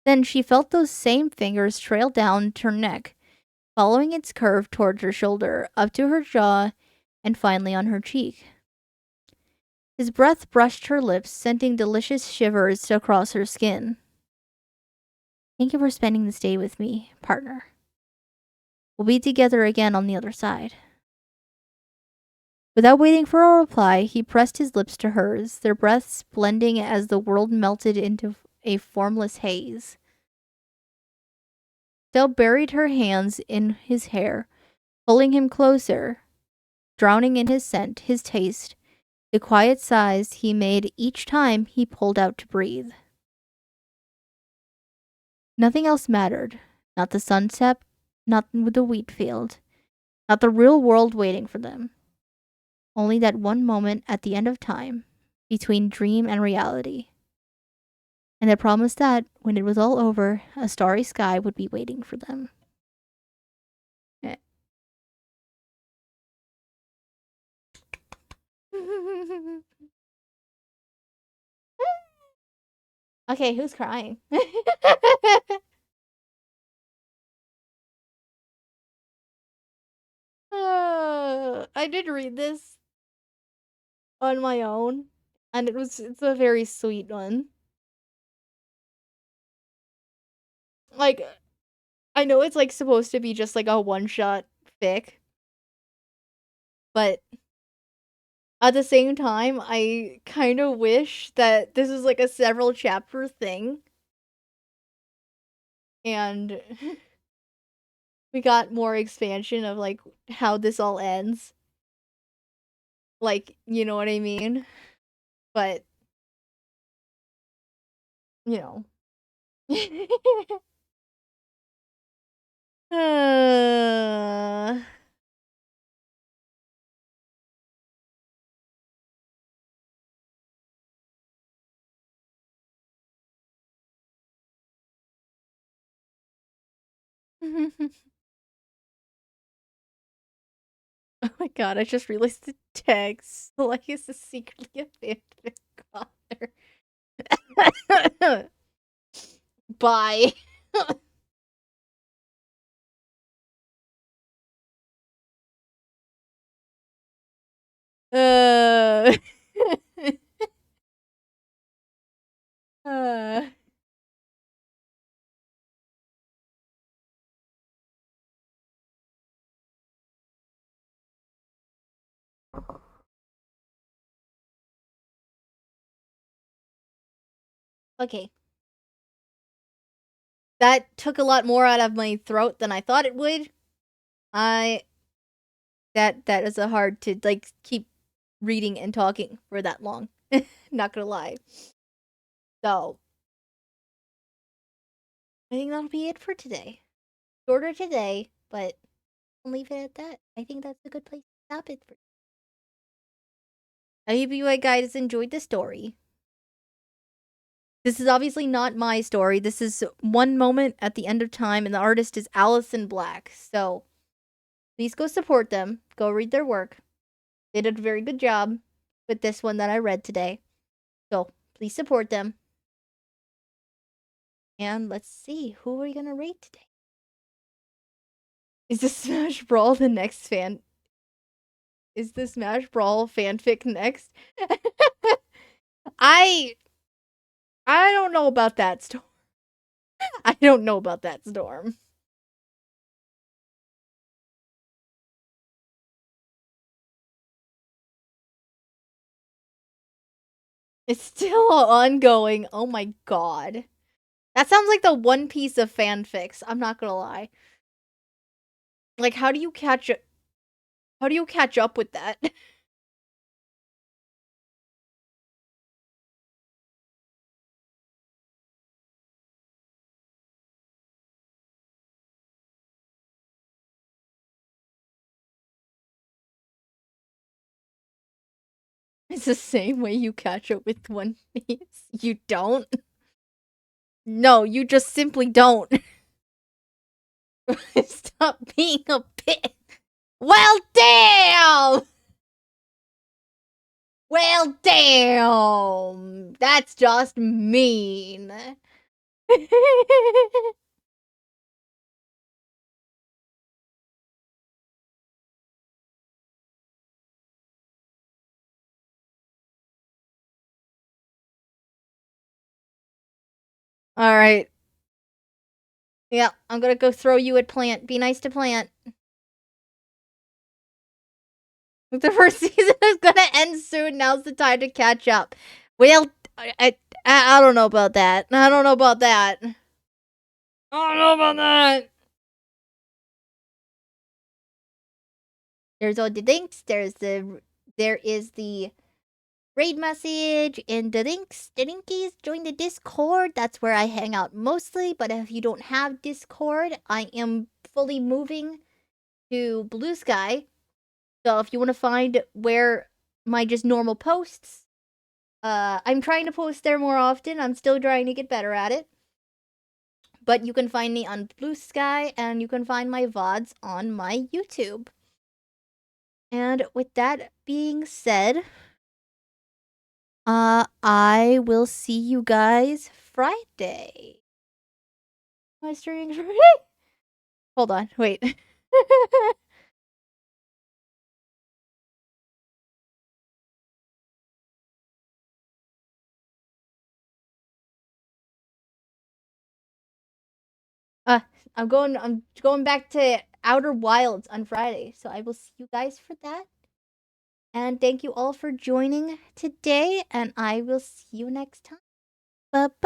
Then she felt those same fingers trail down her neck, following its curve towards her shoulder, up to her jaw, and finally on her cheek. His breath brushed her lips, sending delicious shivers across her skin. Thank you for spending this day with me, partner. We'll be together again on the other side. Without waiting for a reply, he pressed his lips to hers, their breaths blending as the world melted into a formless haze. Stell buried her hands in his hair, pulling him closer, drowning in his scent, his taste, the quiet sighs he made each time he pulled out to breathe. Nothing else mattered. Not the sunset, not the wheat field, not the real world waiting for them. Only that one moment at the end of time, between dream and reality. And the promise that, when it was all over, a starry sky would be waiting for them. Okay, who's crying? I did read this on my own, and it's a very sweet one. Like, I know it's like supposed to be just like a one-shot fic, but at the same time, I kind of wish that this is like a several chapter thing, and we got more expansion of like how this all ends. Like, you know what I mean? But you know. uh... Oh my god, I just realized the text. Like, is this secretly a fanfic author? Bye. uh... uh... Okay. That took a lot more out of my throat than I thought it would. That is a hard to like keep reading and talking for that long. Not gonna lie. So I think that'll be it for today. Shorter today, but I'll leave it at that. I think that's a good place to stop it for. I hope you guys enjoyed the story. This is obviously not my story. This is One Moment at the End of Time, and the artist is AliceInBlack. So please go support them. Go read their work. They did a very good job with this one that I read today. So please support them. And let's see, who are we gonna rate today? Is the Smash Brawl the next fan? Is the Smash Brawl fanfic next? I don't know about that storm. I don't know about that storm. It's still ongoing. Oh my god. That sounds like the One Piece of fanfics. I'm not gonna lie. Like, how do you catch up with that? It's the same way you catch up with One Piece. You don't? No, you just simply don't. Stop being a bitch. Well, damn! Well, damn! That's just mean. Alright. Yeah, I'm gonna go throw you at Plant. Be nice to Plant. The first season is gonna end soon. Now's the time to catch up. Well, I don't know about that. I don't know about that. I don't know about that. There's all the links. There is the raid message and the links. The linkies. Join the Discord. That's where I hang out mostly. But if you don't have Discord, I am fully moving to Blue Sky. So if you want to find where my just normal posts, I'm trying to post there more often. I'm still trying to get better at it. But you can find me on Blue Sky, and you can find my VODs on my YouTube. And with that being said, I will see you guys Friday. Am I streaming Friday? Hold on, wait. I'm going back to Outer Wilds on Friday, so I will see you guys for that. And thank you all for joining today, and I will see you next time. Bye-bye!